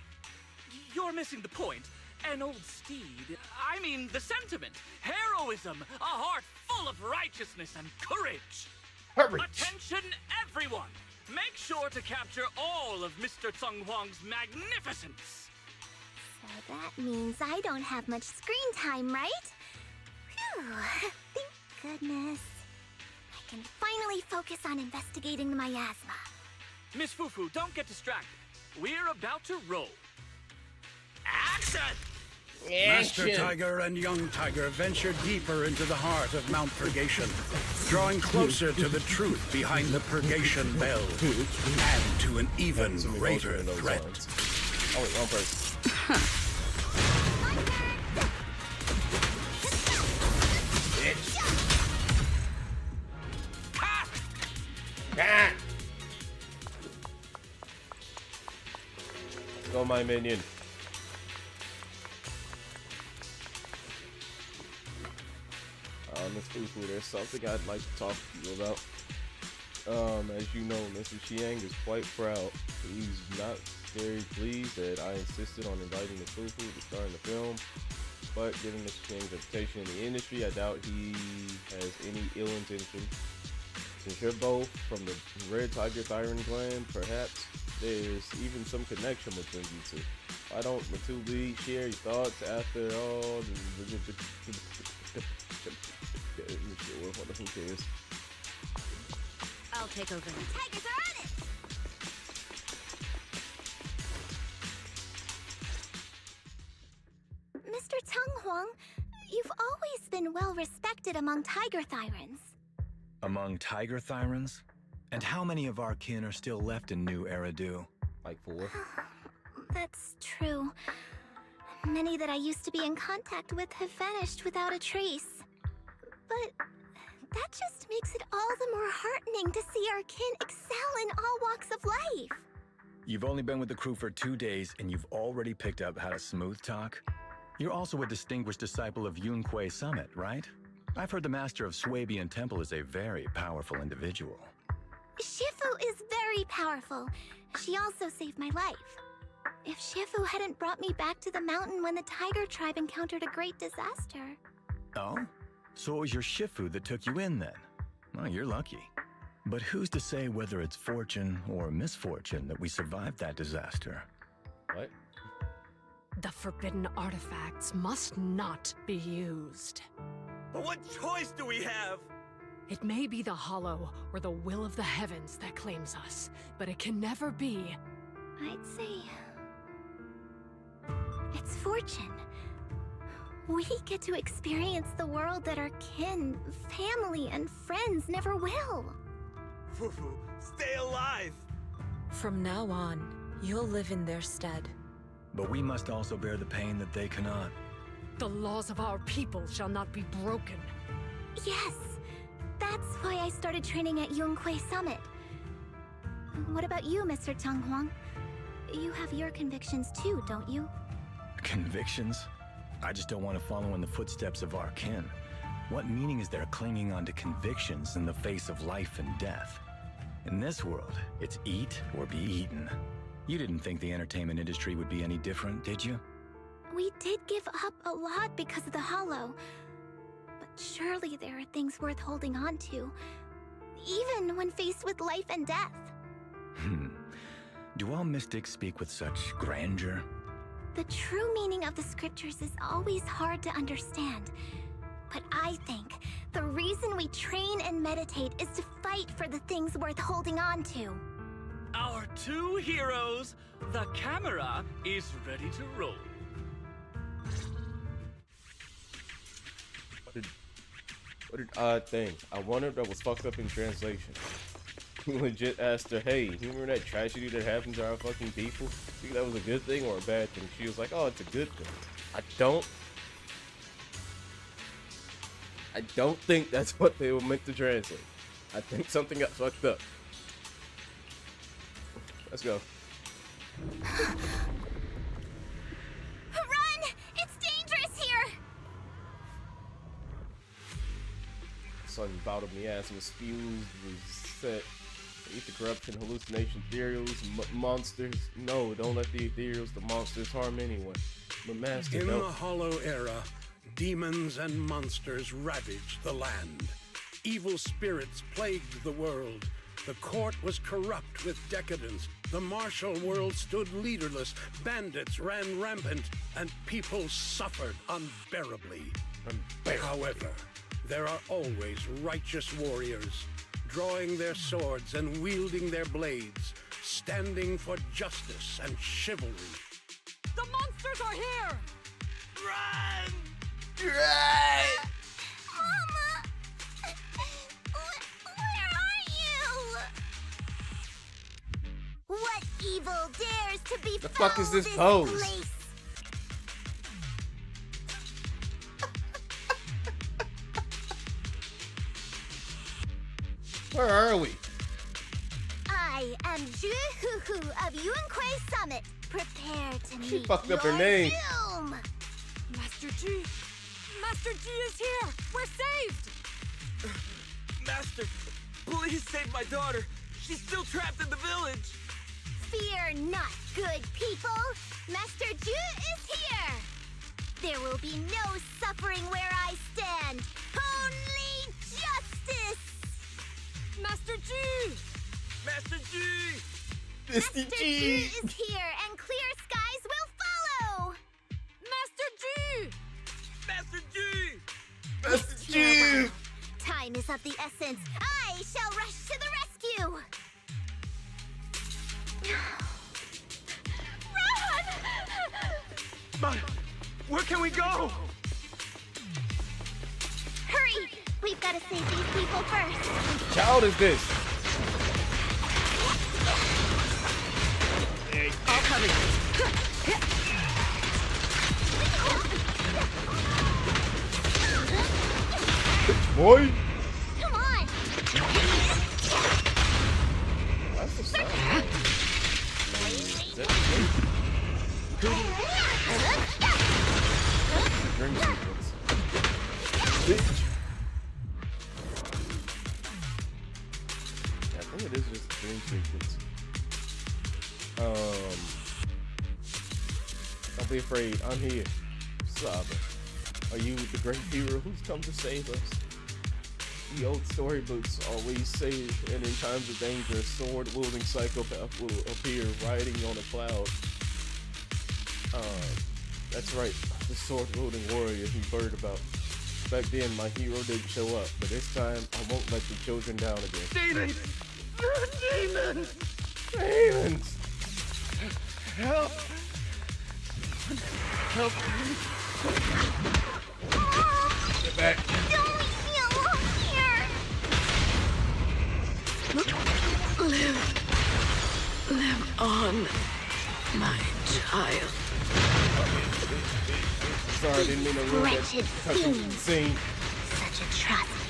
S7: You're missing the point. An old steed. I mean the sentiment. Heroism. A heart full of righteousness and courage. Attention, everyone! Make sure to capture all of Mr. Sung Hwang's magnificence!
S3: So that means I don't have much screen time, right? Phew, thank goodness. I can finally focus on investigating the miasma.
S7: Miss Fufu, don't get distracted. We're about to roll. Action!
S2: Master Tiger and young Tiger venture deeper into the heart of Mount Purgation, drawing closer to the truth behind the Purgation Bell, and to an even greater threat.
S1: Oh, wait, wrong person. Let's go, my minion. Miss Fufu, there's something I'd like to talk to you about. As you know, Mr. Chiang is quite proud. He's not very pleased that I insisted on inviting Miss Fufu to star in the film. But given Mr. Chiang's reputation in the industry, I doubt he has any ill intention. Since you're both from the Red Tiger Thyron clan, perhaps there's even some connection between you two. Why don't the two leads share your thoughts after all? Who cares?
S3: I'll take over. Tigers are on it! Mr. Tung Hwang, you've always been well respected among Tiger Thyrans.
S8: Among Tiger Thyrans? And how many of our kin are still left in New Eridu?
S1: Like 4.
S3: That's true. Many that I used to be in contact with have vanished without a trace. But that just makes it all the more heartening to see our kin excel in all walks of life.
S8: You've only been with the crew for 2 days and you've already picked up how to smooth talk? You're also a distinguished disciple of Yunquei Summit, right? I've heard the master of Swabian Temple is a very powerful individual.
S3: Shifu is very powerful. She also saved my life. If Shifu hadn't brought me back to the mountain when the Tiger tribe encountered a great disaster...
S8: Oh? So it was your Shifu that took you in then? Well, you're lucky. But who's to say whether it's fortune or misfortune that we survived that disaster?
S1: What?
S11: The forbidden artifacts must not be used.
S10: But what choice do we have?
S11: It may be the Hollow or the will of the heavens that claims us, but it can never be.
S3: I'd say... it's fortune. We get to experience the world that our kin, family, and friends never will.
S10: Fufu, stay alive!
S9: From now on, You'll live in their stead.
S8: But we must also bear the pain that they cannot.
S11: The laws of our people shall not be broken.
S3: Yes, that's why I started training at Yunquay Summit. What about you, Mr. Chang Huang? You have your convictions too, don't you?
S8: Convictions? I just don't want to follow in the footsteps of our kin. What meaning is there clinging on to convictions in the face of life and death? In this world, it's eat or be eaten. You didn't think the entertainment industry would be any different, did you?
S3: We did give up a lot because of the Hollow. But surely there are things worth holding on to, even when faced with life and death.
S8: Do all mystics speak with such grandeur?
S3: The true meaning of the scriptures is always hard to understand. But I think the reason we train and meditate is to fight for the things worth holding on to.
S7: Our two heroes, the camera is ready to roll.
S1: What an odd thing. I wonder if that was fucked up in translation. He legit asked her, hey, you remember that tragedy that happened to our fucking people? Think that was a good thing or a bad thing? She was like, oh, it's a good thing. I don't think that's what they were meant to translate. I think something got fucked up. Let's go.
S3: Run! It's dangerous here!
S1: Something bottled me ass was fused, was set. Eat the corruption, hallucination, ethereals, monsters. No, don't let the ethereals, the monsters harm anyone. But Master,
S2: in the Hollow era, demons and monsters ravaged the land. Evil spirits plagued the world. The court was corrupt with decadence. The martial world stood leaderless. Bandits ran rampant, and people suffered unbearably. However, there are always righteous warriors, drawing their swords and wielding their blades, standing for justice and chivalry.
S11: The monsters are here!
S7: Run!
S1: Right!
S3: Mama! Where are you? What evil dares to be
S1: The fuck is this pose?
S3: Place?
S1: Where are we?
S3: I am Juhu of Yunquay Summit. Prepare to meet
S1: She fucked up
S3: your
S1: her name.
S3: doom.
S11: Master G! Master G is here! We're saved!
S6: Master, please save my daughter. She's still trapped in the village.
S3: Fear not, good people. Master Ju is here. There will be no suffering where I stand. Only justice.
S11: Master G!
S6: Master G!
S3: Master Ju is here, and clear skies will follow.
S11: Master G!
S6: Master G!
S1: Master G!
S3: Time is of the essence. I shall rush to the rescue. Run!
S6: But where can we go?
S3: Hurry! We've got to save these people first.
S1: Whose child is this?
S10: I'll cover you.
S1: Boy!
S3: Come on!
S1: That's the sound. Is that the dream sequence? Bitch. Yeah, I think it is just a dream sequence. Don't be afraid. I'm here. Sobbing. Are you the great hero who's come to save us? The old storybooks always say, and in times of danger, a sword-wielding psychopath will appear riding on a cloud. That's right, the sword-wielding warrior you heard about. Back then, my hero didn't show up, but this time, I won't let the children down again.
S6: Demons! Demons!
S1: Demons!
S6: Help! Help me!
S1: Get back!
S3: Don't leave me alone here!
S12: Live on.
S10: My child.
S1: Sorry, I didn't mean to ruin that
S3: Wretched
S1: touching
S3: fiend.
S1: scene.
S3: Such atrocities.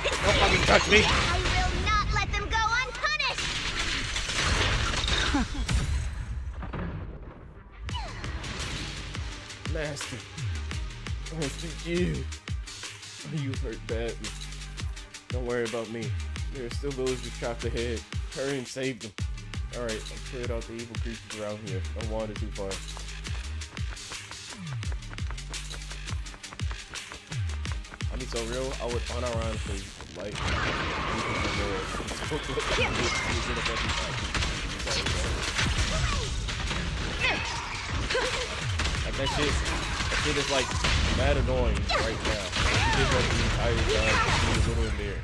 S1: Don't fucking touch me!
S3: I will not let them go unpunished!
S1: Master. You. You hurt badly. Don't worry about me. There are still villagers trapped ahead. Hurry and save them. Alright, I've cleared out the evil creatures around here. Don't wander too far. I mean, so real, I would unironically like like that shit is like mad annoying right now. She did that the entire time. She was a little in there.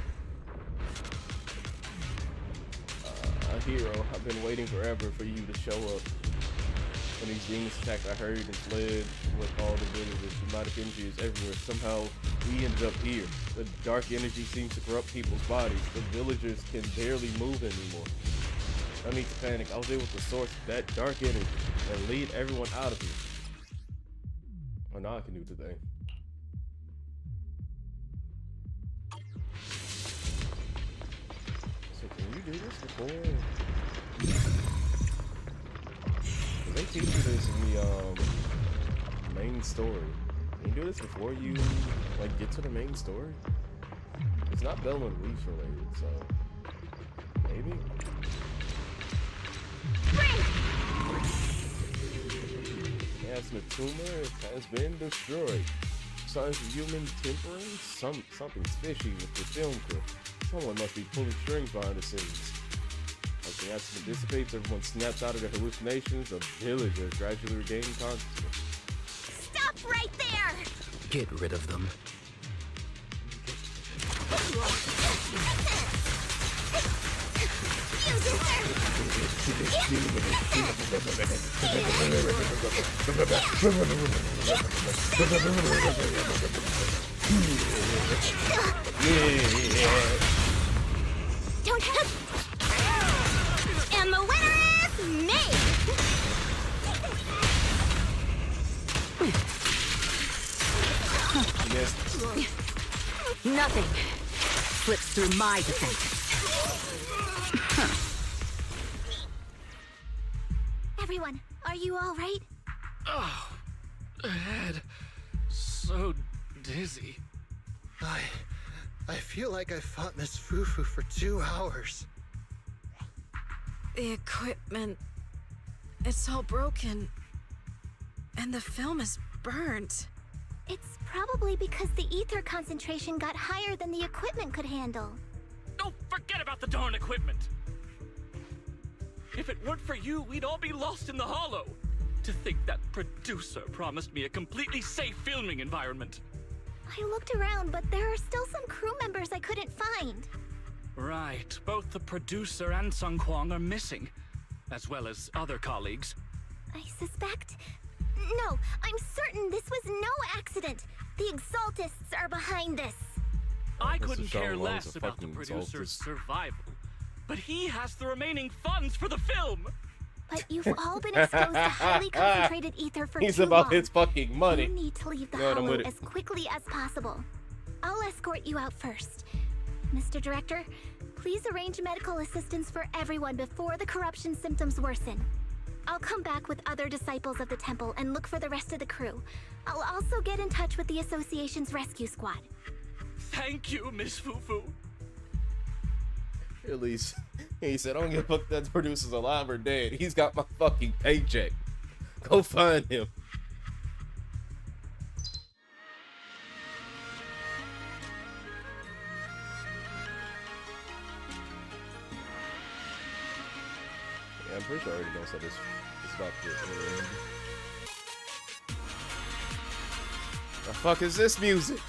S1: A hero. I've been waiting forever for you to show up. When these demons attacked, I hurried and fled with all the villagers. Demonic energy is everywhere. Somehow we ended up here. The dark energy seems to corrupt people's bodies. The villagers can barely move anymore. No need to panic. I was able to source that dark energy and lead everyone out of here. Oh, now I can do today. So can you do this before? They teach you this in the main story. Can you do this before you like get to the main story? It's not Bell and Leaf related, so maybe. Yes, the tumor has been destroyed. Signs of human temperance. Something's fishy with the film crew. Someone must be pulling strings behind the scenes. As the accident dissipates, everyone snaps out of their hallucinations. The villagers gradually regain consciousness.
S3: Stop right there!
S10: Get rid of them.
S3: Don't have. And the winner is me!
S10: Nothing slips through my defenses.
S3: Everyone, are you all right?
S7: Oh, head. So dizzy.
S4: I feel like I fought Miss Fufu for 2 hours.
S9: The equipment... it's all broken. And the film is burnt.
S3: It's probably because the ether concentration got higher than the equipment could handle.
S7: Oh, forget about the darn equipment! If it weren't for you, we'd all be lost in the hollow. To think that producer promised me a completely safe filming environment.
S3: I looked around, but there are still some crew members I couldn't find.
S7: Right, both the producer and Sung Kwang are missing, as well as other colleagues.
S3: I suspect... No, I'm certain this was no accident. The Exaltists are behind this.
S7: I
S1: Mr.
S7: couldn't care
S1: Sean Wong's
S7: less
S1: a
S7: about the
S1: fucking
S7: producer's
S1: Exaltist.
S7: survival, but he has the remaining funds for the film.
S3: But you've all been exposed to highly concentrated ether for
S1: He's
S3: too
S1: about
S3: long.
S1: his fucking money.
S3: You need to leave the
S1: Go on, I'm
S3: hollow
S1: with it.
S3: as quickly as possible. I'll escort you out first. Mr. Director, please arrange medical assistance for everyone before the corruption symptoms worsen. I'll come back with other disciples of the temple and look for the rest of the crew. I'll also get in touch with the association's rescue squad.
S7: Thank you, Miss Fufu.
S1: At least he said, I don't give a fuck that producer's alive or dead. He's got my fucking paycheck. Go find him. Yeah, I'm pretty sure I already know so this is about to end. The fuck is this music?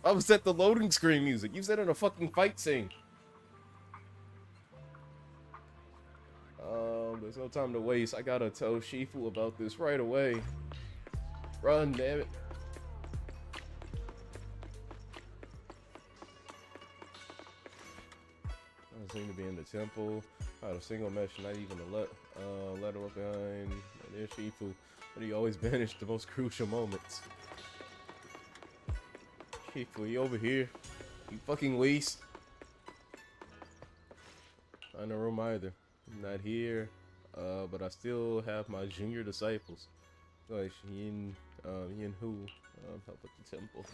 S1: I was at the loading screen music. You said in a fucking fight scene. There's no time to waste. I gotta tell Shifu about this right away. Run, damn it. I seem to be in the temple. Not a single message, not even a letter left behind. And there's Shifu, but he always banished the most crucial moments. Shifu, you over here? You fucking waste. Not in the room either. Not here. But I still have my junior disciples. Like Yin Hu, help at the temple.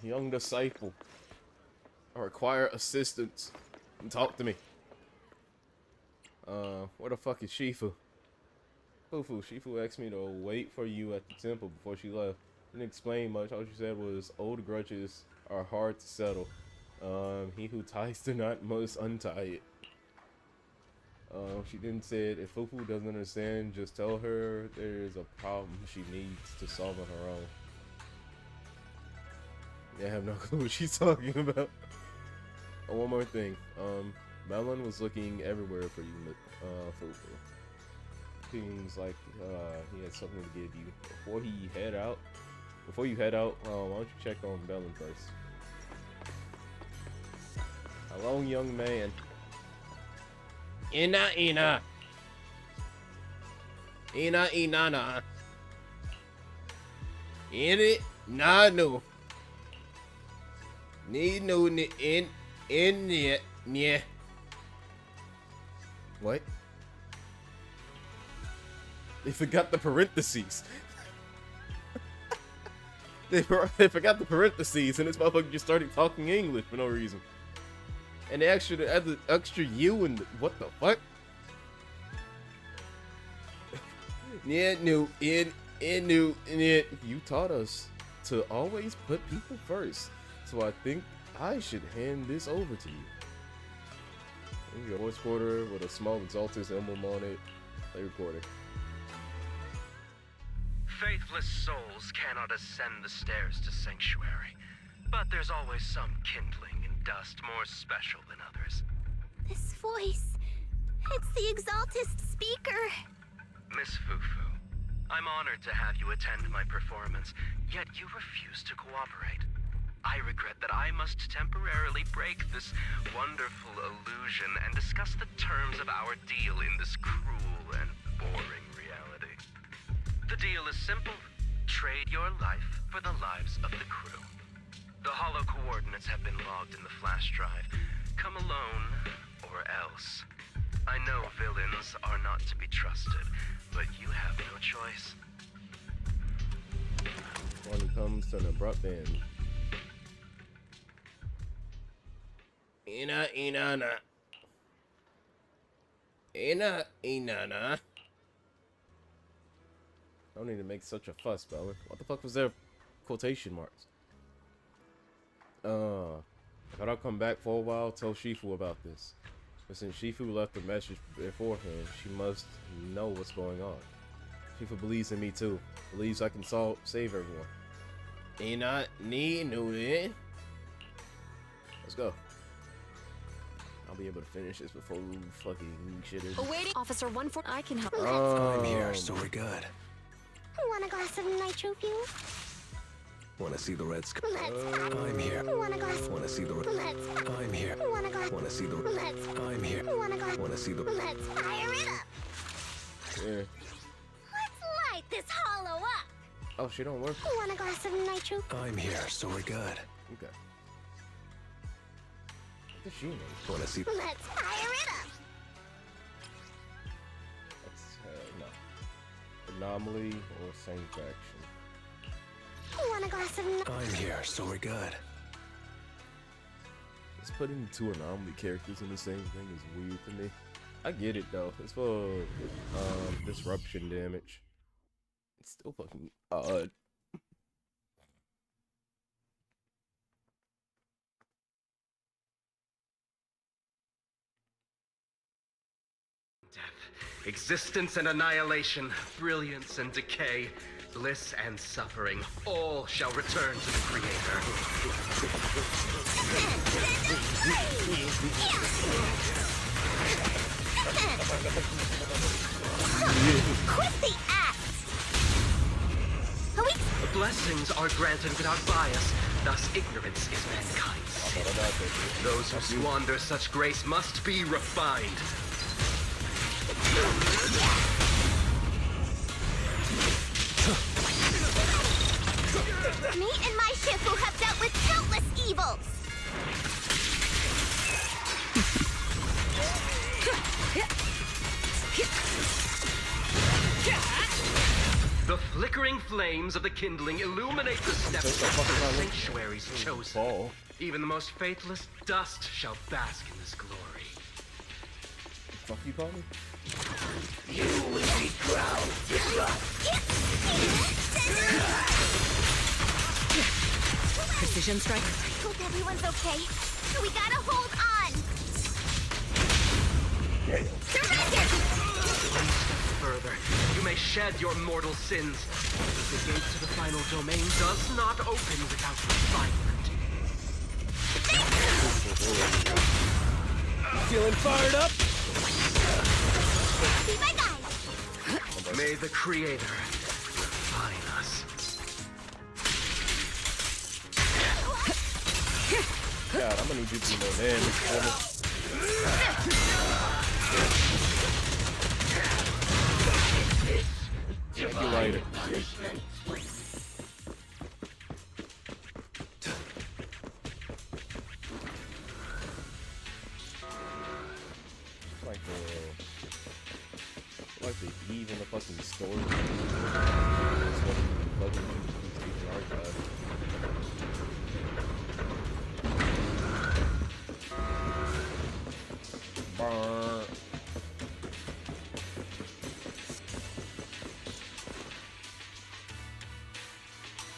S1: Young disciple, I require assistance. Talk to me. Where the fuck is Shifu? Fufu, Shifu asked me to wait for you at the temple before she left. Didn't explain much. All she said was old grudges are hard to settle. He who ties the knot must untie it. She then said if Fufu doesn't understand, just tell her there is a problem she needs to solve on her own. Yeah, I have no clue what she's talking about. Oh, one more thing. Melon was looking everywhere for you, Fufu. Seems like he had something to give you. Before you head out, why don't you check on Melon first? Hello, young man. Ina. Ini na no. Ni no ni in nye. What? They forgot the parentheses. They forgot the parentheses, and this motherfucker just started talking English for no reason. And they actually add the extra U and what the fuck? Yeah, no, in it. You taught us to always put people first, so I think I should hand this over to you. You got a voice recorder with a small Exaltus emblem on it. Play recording.
S12: Faithless souls cannot ascend the stairs to sanctuary, but there's always some kindling in dust more special than others.
S3: This voice, it's the Exaltist speaker.
S12: Miss Fufu, I'm honored to have you attend my performance, yet you refuse to cooperate. I regret that I must temporarily break this wonderful illusion and discuss the terms of our deal in this cruel and boring reality. The deal is simple. Trade your life for the lives of the crew. The hollow coordinates have been logged in the flash drive. Come alone, or else. I know villains are not to be trusted, but you have no choice.
S1: One comes to an abrupt end. Ina. Don't need to make such a fuss, Bella. What the fuck was their quotation marks? If I don't come back for a while, tell Shifu about this. But since Shifu left a message beforehand, she must know what's going on. Shifu believes in me too. Believes I can save everyone. Ina ni nude. Let's go. I'll be able to finish this before we fucking shit is.
S11: Awaiting Officer 14. I can help.
S8: I'm here, so we're good.
S3: Want a glass of nitro fuel?
S8: Want to see the red sky?
S3: Let's
S8: I'm here.
S3: Want a glass?
S8: Want to see the red?
S3: Let's
S8: I'm here.
S3: Want a glass?
S8: Want to see the
S3: Let's
S8: I'm here.
S3: Want a glass?
S8: Want to see the
S3: Let's fire it up.
S1: Yeah.
S3: Let's light this hollow up.
S1: Oh, she don't work.
S3: Want a glass of nitro?
S8: I'm here, so we're good.
S1: Okay. What does she mean?
S8: Want to see?
S3: Let's fire it up.
S1: That's no. Anomaly or same faction.
S3: Want a glass of
S8: I'm here, so we're good.
S1: It's putting two anomaly characters in the same thing is weird to me. I get it though. It's for disruption damage. It's still fucking odd.
S12: Death, existence and annihilation, brilliance and decay, bliss and suffering, all shall return to the Creator.
S3: Quit the act!
S12: Blessings are granted without bias, Thus ignorance is mankind's sin. Those who squander such grace must be refined.
S3: Me and my Shifu have dealt with countless evils.
S12: The flickering flames of the kindling illuminate the steps of the sanctuary's chosen. Even the most faithless dust shall bask in this glory.
S1: The fuck you call me?
S12: You will be crowned.
S11: Precision strike.
S3: I hope everyone's okay. We gotta hold on. Surrender!
S12: One step further, you may shed your mortal sins. The gate to the final domain does not open without refinement.
S8: Feeling fired up?
S3: Be my guide.
S12: May the Creator refine us.
S1: God, I'm gonna need you to be more damage for me. Thank you later. Like the Eve in the fucking story. That's what plugging into the archive. Brr.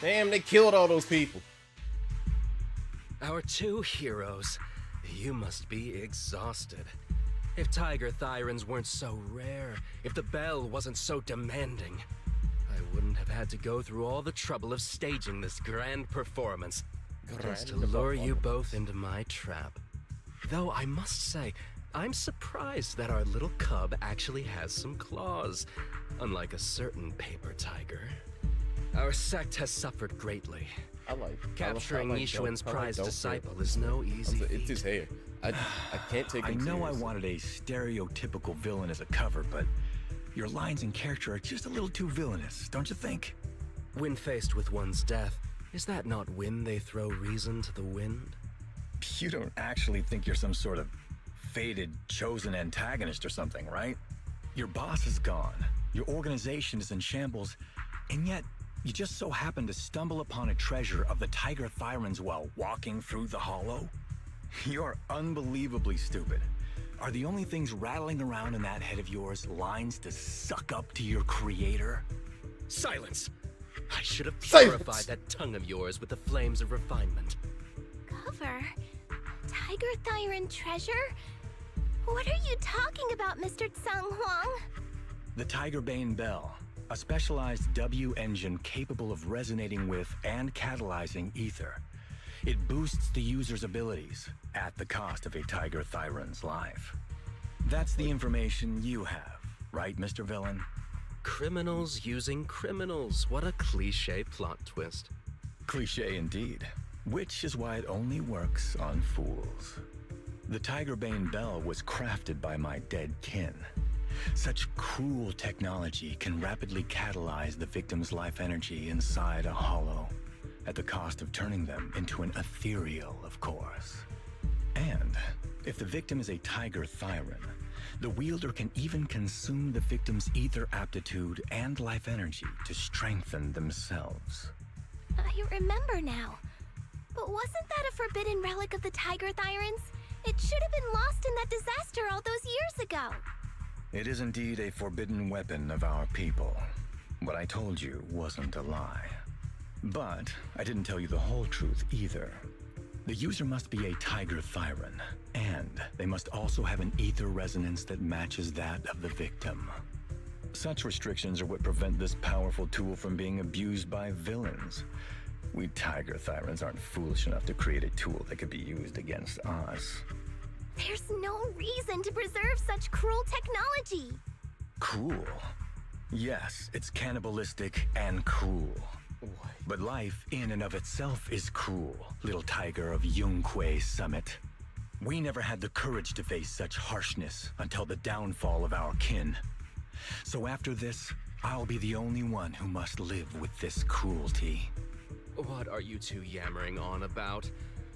S1: Damn, they killed all those people.
S12: Our two heroes. You must be exhausted. If Tiger Thyrans weren't so rare, if the bell wasn't so demanding, I wouldn't have had to go through all the trouble of staging this grand performance just to lure you both into my trap. Though I must say, I'm surprised that our little cub actually has some claws, unlike a certain paper tiger. Our sect has suffered greatly. Capturing Yishuan's prized disciple is no easy feat.
S1: It's his hair. I can't take him
S8: I know
S1: seriously.
S8: I wanted a stereotypical villain as a cover, but your lines and character are just a little too villainous, don't you think?
S12: When faced with one's death, is that not when they throw reason to the wind?
S8: You don't actually think you're some sort of fated, chosen antagonist or something, right? Your boss is gone, your organization is in shambles, and yet you just so happen to stumble upon a treasure of the Tiger Thyrans while walking through the hollow? You're unbelievably stupid. Are the only things rattling around in that head of yours lines to suck up to your creator?
S12: Silence! I should have purified that tongue of yours with the flames of refinement.
S3: Cover? Tiger Thyran treasure? What are you talking about, Mr. Tsang Huang?
S8: The Tigerbane Bell, a specialized W engine capable of resonating with and catalyzing ether. It boosts the user's abilities at the cost of a Tiger Thyran's life. That's the information you have, right, Mr. Villain?
S12: Criminals using criminals. What a cliche plot twist.
S8: Cliche indeed, which is why it only works on fools. The Tigerbane Bell was crafted by my dead kin. Such cruel technology can rapidly catalyze the victim's life energy inside a hollow, at the cost of turning them into an ethereal, of course. And if the victim is a Tiger Thyran, the wielder can even consume the victim's ether aptitude and life energy to strengthen themselves.
S3: I remember now. But wasn't that a forbidden relic of the Tiger Thyrans? It should have been lost in that disaster all those years ago.
S8: It is indeed a forbidden weapon of our people. What I told you wasn't a lie. But I didn't tell you the whole truth either. The user must be a Tiger Thyran, and they must also have an ether resonance that matches that of the victim. Such restrictions are what prevent this powerful tool from being abused by villains. We Tiger Thyrans aren't foolish enough to create a tool that could be used against us.
S3: There's no reason to preserve such cruel technology.
S8: Cruel? Yes, it's cannibalistic and cruel. But life in and of itself is cruel, little tiger of Yunquei Summit. We never had the courage to face such harshness until the downfall of our kin. So after this, I'll be the only one who must live with this cruelty.
S12: What are you two yammering on about?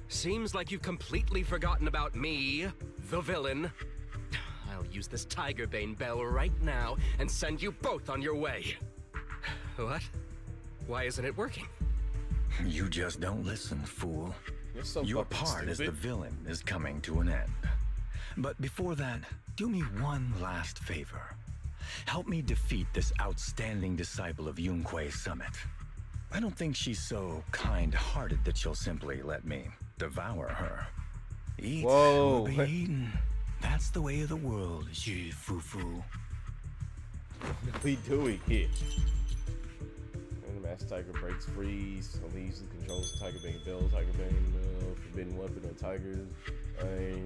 S12: Seems like you've completely forgotten about me, the villain. I'll use this Tigerbane bell right now and send you both on your way. What? Why isn't it working?
S8: You just don't listen, fool.
S1: So
S8: your part as the villain is coming to an end. But before that, do me one last favor. Help me defeat this outstanding disciple of Yunquei Summit. I don't think she's so kind-hearted that she'll simply let me devour her. Eat or be eaten. That's the way of the world, Zhi Fufu.
S1: What we doing here? And the Master Tiger breaks free, only easily controls the Tigerbane Bell, Tigerbane forbidden weapon of tigers,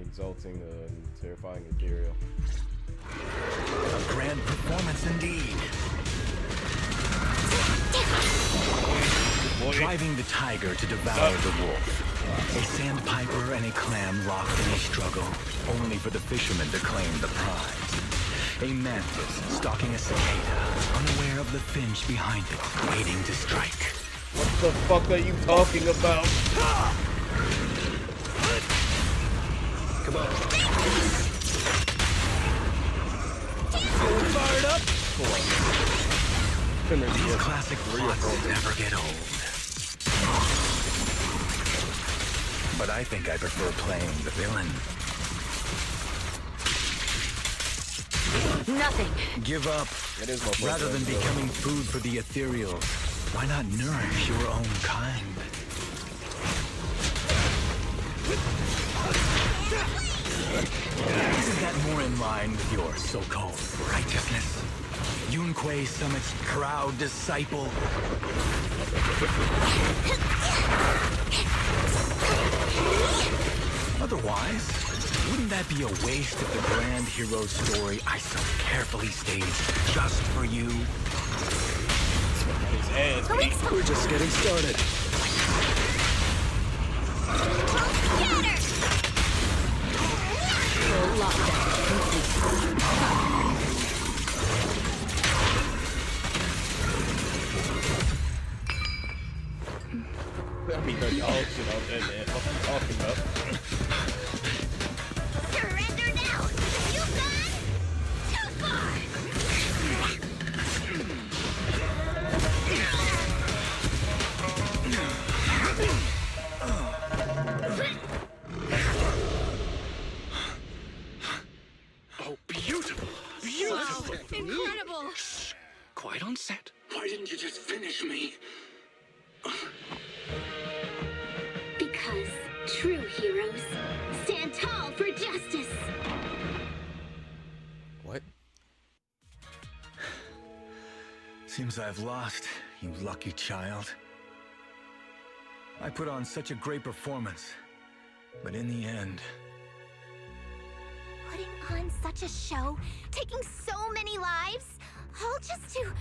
S1: exalting and terrifying ethereal.
S8: A grand performance indeed. Driving the tiger to devour the wolf. A sandpiper and a clam locked in a struggle, only for the fisherman to claim the prize. A mantis stalking a cicada, unaware of the finch behind it, waiting to strike.
S1: What the fuck are you talking about?
S12: Come on.
S1: Fired up?
S8: These classic plots never get old. But I think I prefer playing the villain.
S9: Nothing.
S8: Give up. Rather than becoming food for the ethereals, why not nourish your own kind? Isn't that more in line with your so-called righteousness? Yunquei Summit's proud disciple. Otherwise, wouldn't that be a waste of the grand hero story I so carefully staged just for you?
S5: We're just getting started.
S1: I mean, the dog shit out there, man. What are you talking about?
S3: Surrender now! You've gone too far!
S2: Oh, beautiful! Beautiful!
S11: Wow, incredible!
S2: Quiet on set. Why didn't you just finish me?
S3: Because true heroes stand tall for justice.
S1: What?
S8: Seems I've lost, you lucky child. I put on such a great performance, but in the end...
S3: Putting on such a show, taking so many lives, all just to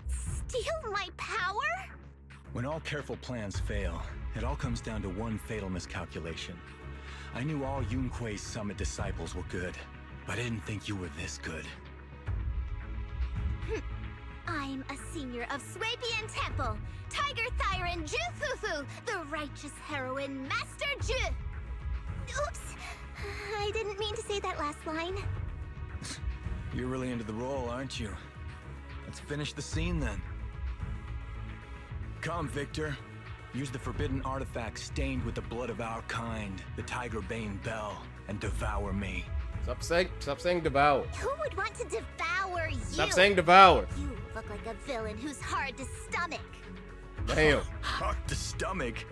S3: steal my power?
S8: When all careful plans fail, it all comes down to one fatal miscalculation. I knew all Yunquei Summit disciples were good, but I didn't think you were this good.
S3: I'm a senior of Swabian Temple, Tiger Thyran Jufufu, the righteous heroine Master Ju. Oops, I didn't mean to say that last line.
S8: You're really into the role, aren't you? Let's finish the scene then. Come, Victor. Use the forbidden artifact stained with the blood of our kind, the Tigerbane Bell, and devour me.
S1: Stop saying devour.
S3: Who would want to devour you?
S1: Stop saying devour.
S3: You look like a villain who's hard to stomach.
S1: Damn.
S8: Hard to stomach.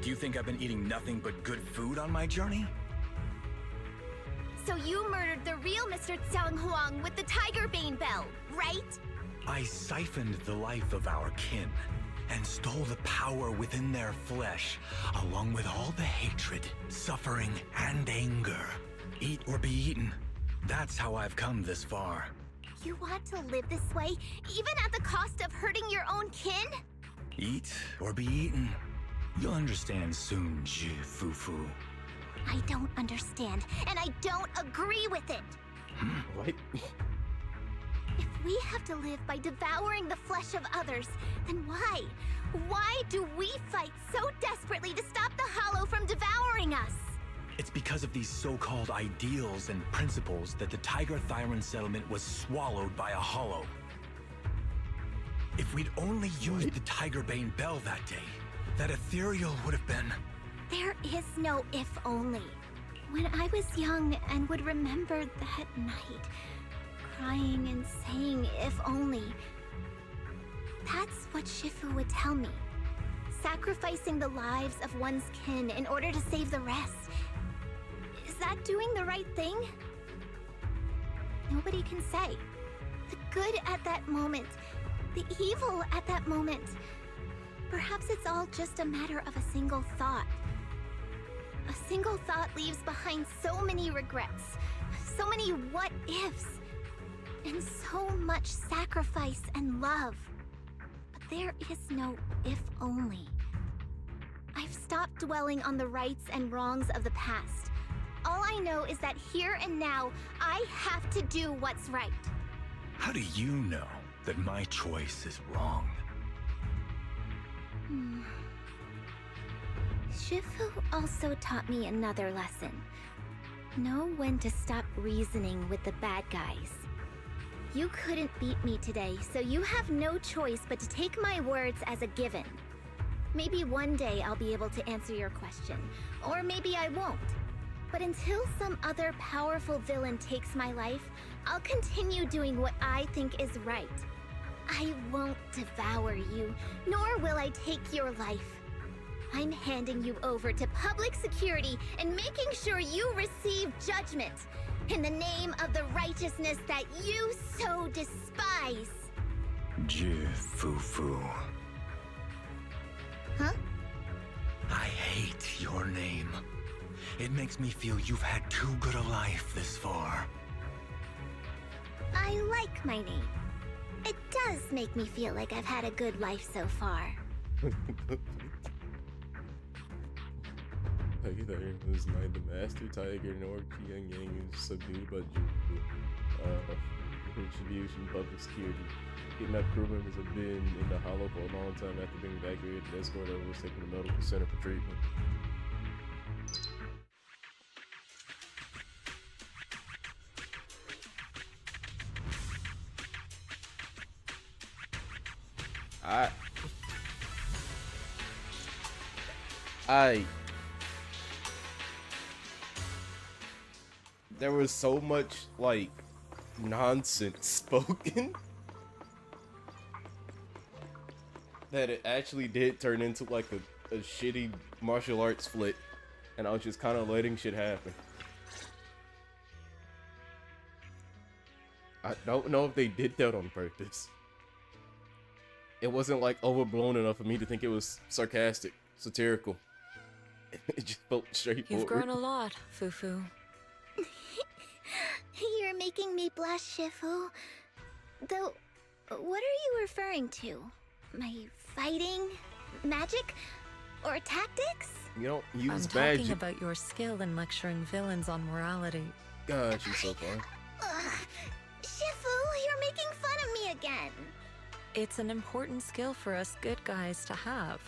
S8: Do you think I've been eating nothing but good food on my journey?
S3: So you murdered the real Mr. Tsang Huang with the Tigerbane Bell, right?
S8: I siphoned the life of our kin and stole the power within their flesh, along with all the hatred, suffering, and anger. Eat or be eaten. That's how I've come this far.
S3: You want to live this way, even at the cost of hurting your own kin?
S8: Eat or be eaten. You'll understand soon, Fufu.
S3: I don't understand, and I don't agree with it.
S1: What?
S3: If we have to live by devouring the flesh of others, then why? Why do we fight so desperately to stop the Hollow from devouring us?
S8: It's because of these so-called ideals and principles that the Tiger Thyron settlement was swallowed by a Hollow. If we'd only used the Tigerbane Bell that day, that ethereal would have been...
S3: There is no if only. When I was young and would remember that night, crying and saying if only, that's what Shifu would tell me. Sacrificing the lives of one's kin in order to save the rest. Is that doing the right thing? Nobody can say. The good at that moment, the evil at that moment. Perhaps it's all just a matter of a single thought. A single thought leaves behind so many regrets, so many what-ifs, and so much sacrifice and love. But there is no if only. I've stopped dwelling on the rights and wrongs of the past. All I know is that here and now, I have to do what's right.
S8: How do you know that my choice is wrong?
S3: Shifu also taught me another lesson. Know when to stop reasoning with the bad guys. You couldn't beat me today, so you have no choice but to take my words as a given. Maybe one day I'll be able to answer your question, or maybe I won't. But until some other powerful villain takes my life, I'll continue doing what I think is right. I won't devour you, nor will I take your life. I'm handing you over to public security and making sure you receive judgment in the name of the righteousness that you so despise.
S8: Fufu.
S3: Huh?
S8: I hate your name. It makes me feel you've had too good a life this far.
S3: I like my name. It does make me feel like I've had a good life so far.
S1: Tiger Thyron was named the Master Tiger, nor Yang Yang is subdued by Jumpin. Retribution, public security. Kidnapped crew members have been in the Hollow for a long time after being evacuated. The escort was taken to the medical center for treatment. There was so much like nonsense spoken that it actually did turn into like a shitty martial arts flick, and I was just kind of letting shit happen. I don't know if they did that on purpose. It wasn't like overblown enough for me to think it was sarcastic, satirical. It just felt straightforward.
S9: You've grown a lot, Fufu.
S3: You're making me blush, Shifu. Though, what are you referring to? My fighting? Magic? Or tactics?
S1: You don't use
S9: I'm
S1: magic.
S9: talking about your skill in lecturing villains on morality.
S1: God, she's so fun.
S3: Shifu, you're making fun of me again.
S9: It's an important skill for us good guys to have.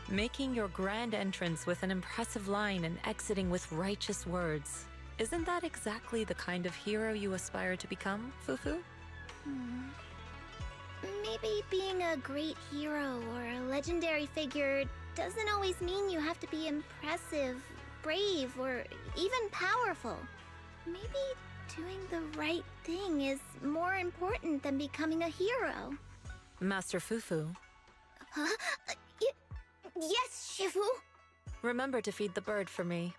S9: Making your grand entrance with an impressive line and exiting with righteous words. Isn't that exactly the kind of hero you aspire to become, Fufu?
S3: Maybe being a great hero or a legendary figure doesn't always mean you have to be impressive, brave, or even powerful. Maybe doing the right thing is more important than becoming a hero.
S9: Master Fufu.
S3: Huh? Yes, Shifu.
S9: Remember to feed the bird for me.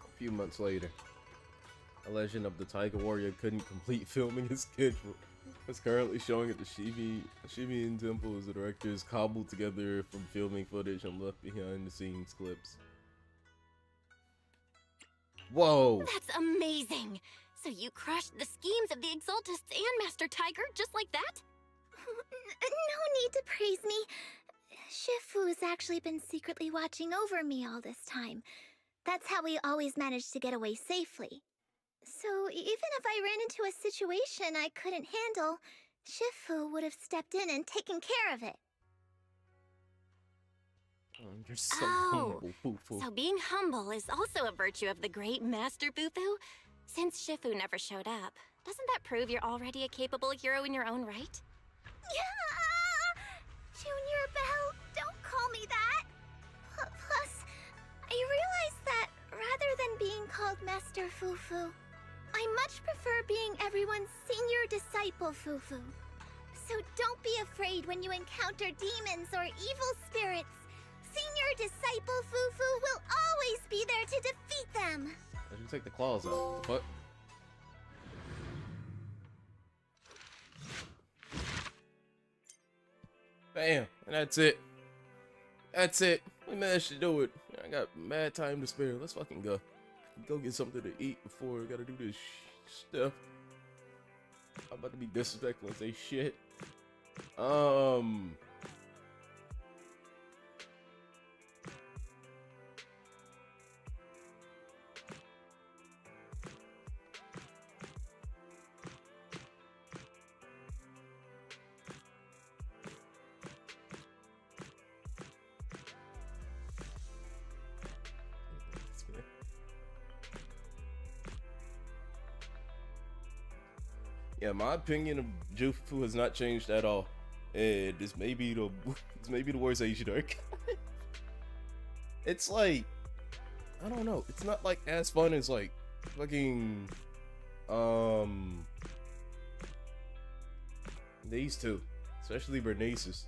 S1: A few months later, a Legend of the Tiger Warrior couldn't complete filming his schedule. It's currently showing at the Shibian Temple as the directors cobbled together from filming footage and left behind the scenes clips. Whoa.
S3: That's amazing! So you crushed the schemes of the Exaltists and Master Tiger just like that? No need to praise me. Shifu's actually been secretly watching over me all this time. That's how we always managed to get away safely. So even if I ran into a situation I couldn't handle, Shifu would have stepped in and taken care of it.
S1: Oh, you're so humble, Fufu.
S3: So being humble is also a virtue of the great Master Fufu? Since Shifu never showed up, doesn't that prove you're already a capable hero in your own right? Yeah! Junior Belle, don't call me that! Plus, I realized that rather than being called Master Fufu, I much prefer being everyone's senior disciple Fufu. So don't be afraid when you encounter demons or evil spirits. Senior disciple Fufu will always be there to defeat them.
S1: I should take the claws out. The fuck? Bam, and that's it. That's it. We managed to do it. I got mad time to spare. Let's fucking go. Go get something to eat before we gotta do this stuff. I'm about to be disrespectful and say shit. Yeah, my opinion of Jufu has not changed at all. And this may be the worst Asian arc. It's like, I don't know. It's not like as fun as like fucking these two, especially Bernice's.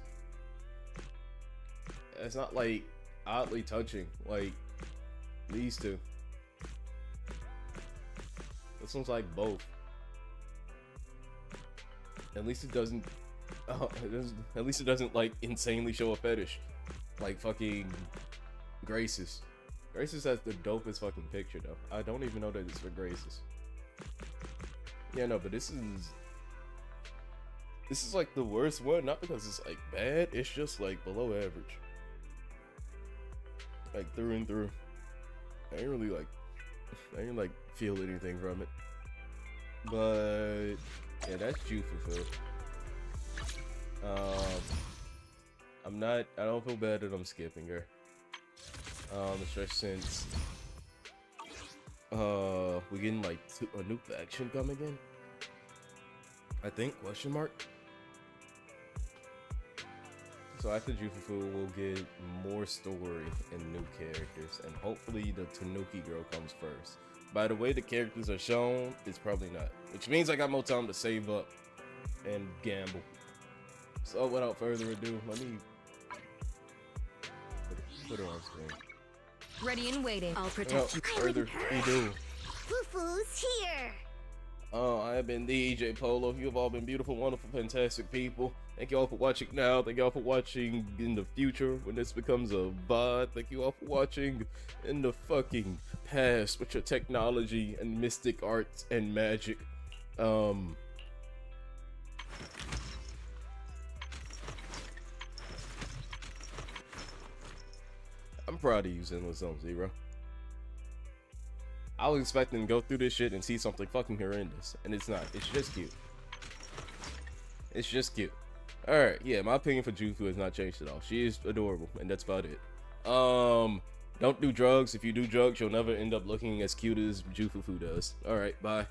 S1: It's not like oddly touching like these two. This one's like both. At least it doesn't. At least it doesn't like insanely show a fetish, like fucking Grace's. Grace's has the dopest fucking picture though. I don't even know that it's for Grace's. Yeah, no, but this is like the worst one. Not because it's like bad. It's just like below average. Like through and through. I ain't like feel anything from it. But yeah, that's Jufu. I don't feel bad that I'm skipping her. Especially since we're getting like a new faction coming in. I think, question mark. So after Jufu, we'll get more story and new characters, and hopefully the Tanuki girl comes first. By the way the characters are shown, it's probably not. Which means I got more time to save up and gamble. So without further ado, let me put her on screen.
S11: Ready and waiting. I'll
S1: protect you. Further ado.
S3: Fufu's here!
S1: I have been DJ Polo. You have all been beautiful, wonderful, fantastic people. Thank you all for watching now. Thank you all for watching in the future when this becomes a VOD. Thank you all for watching in the fucking past with your technology and mystic arts and magic. I'm proud of you, Zenless on Zero. I was expecting to go through this shit and see something fucking horrendous, and it's not. It's just cute. It's just cute. Alright, yeah, my opinion for Jufu has not changed at all. She is adorable, and that's about it. Don't do drugs. If you do drugs, you'll never end up looking as cute as Jufu does. Alright, bye.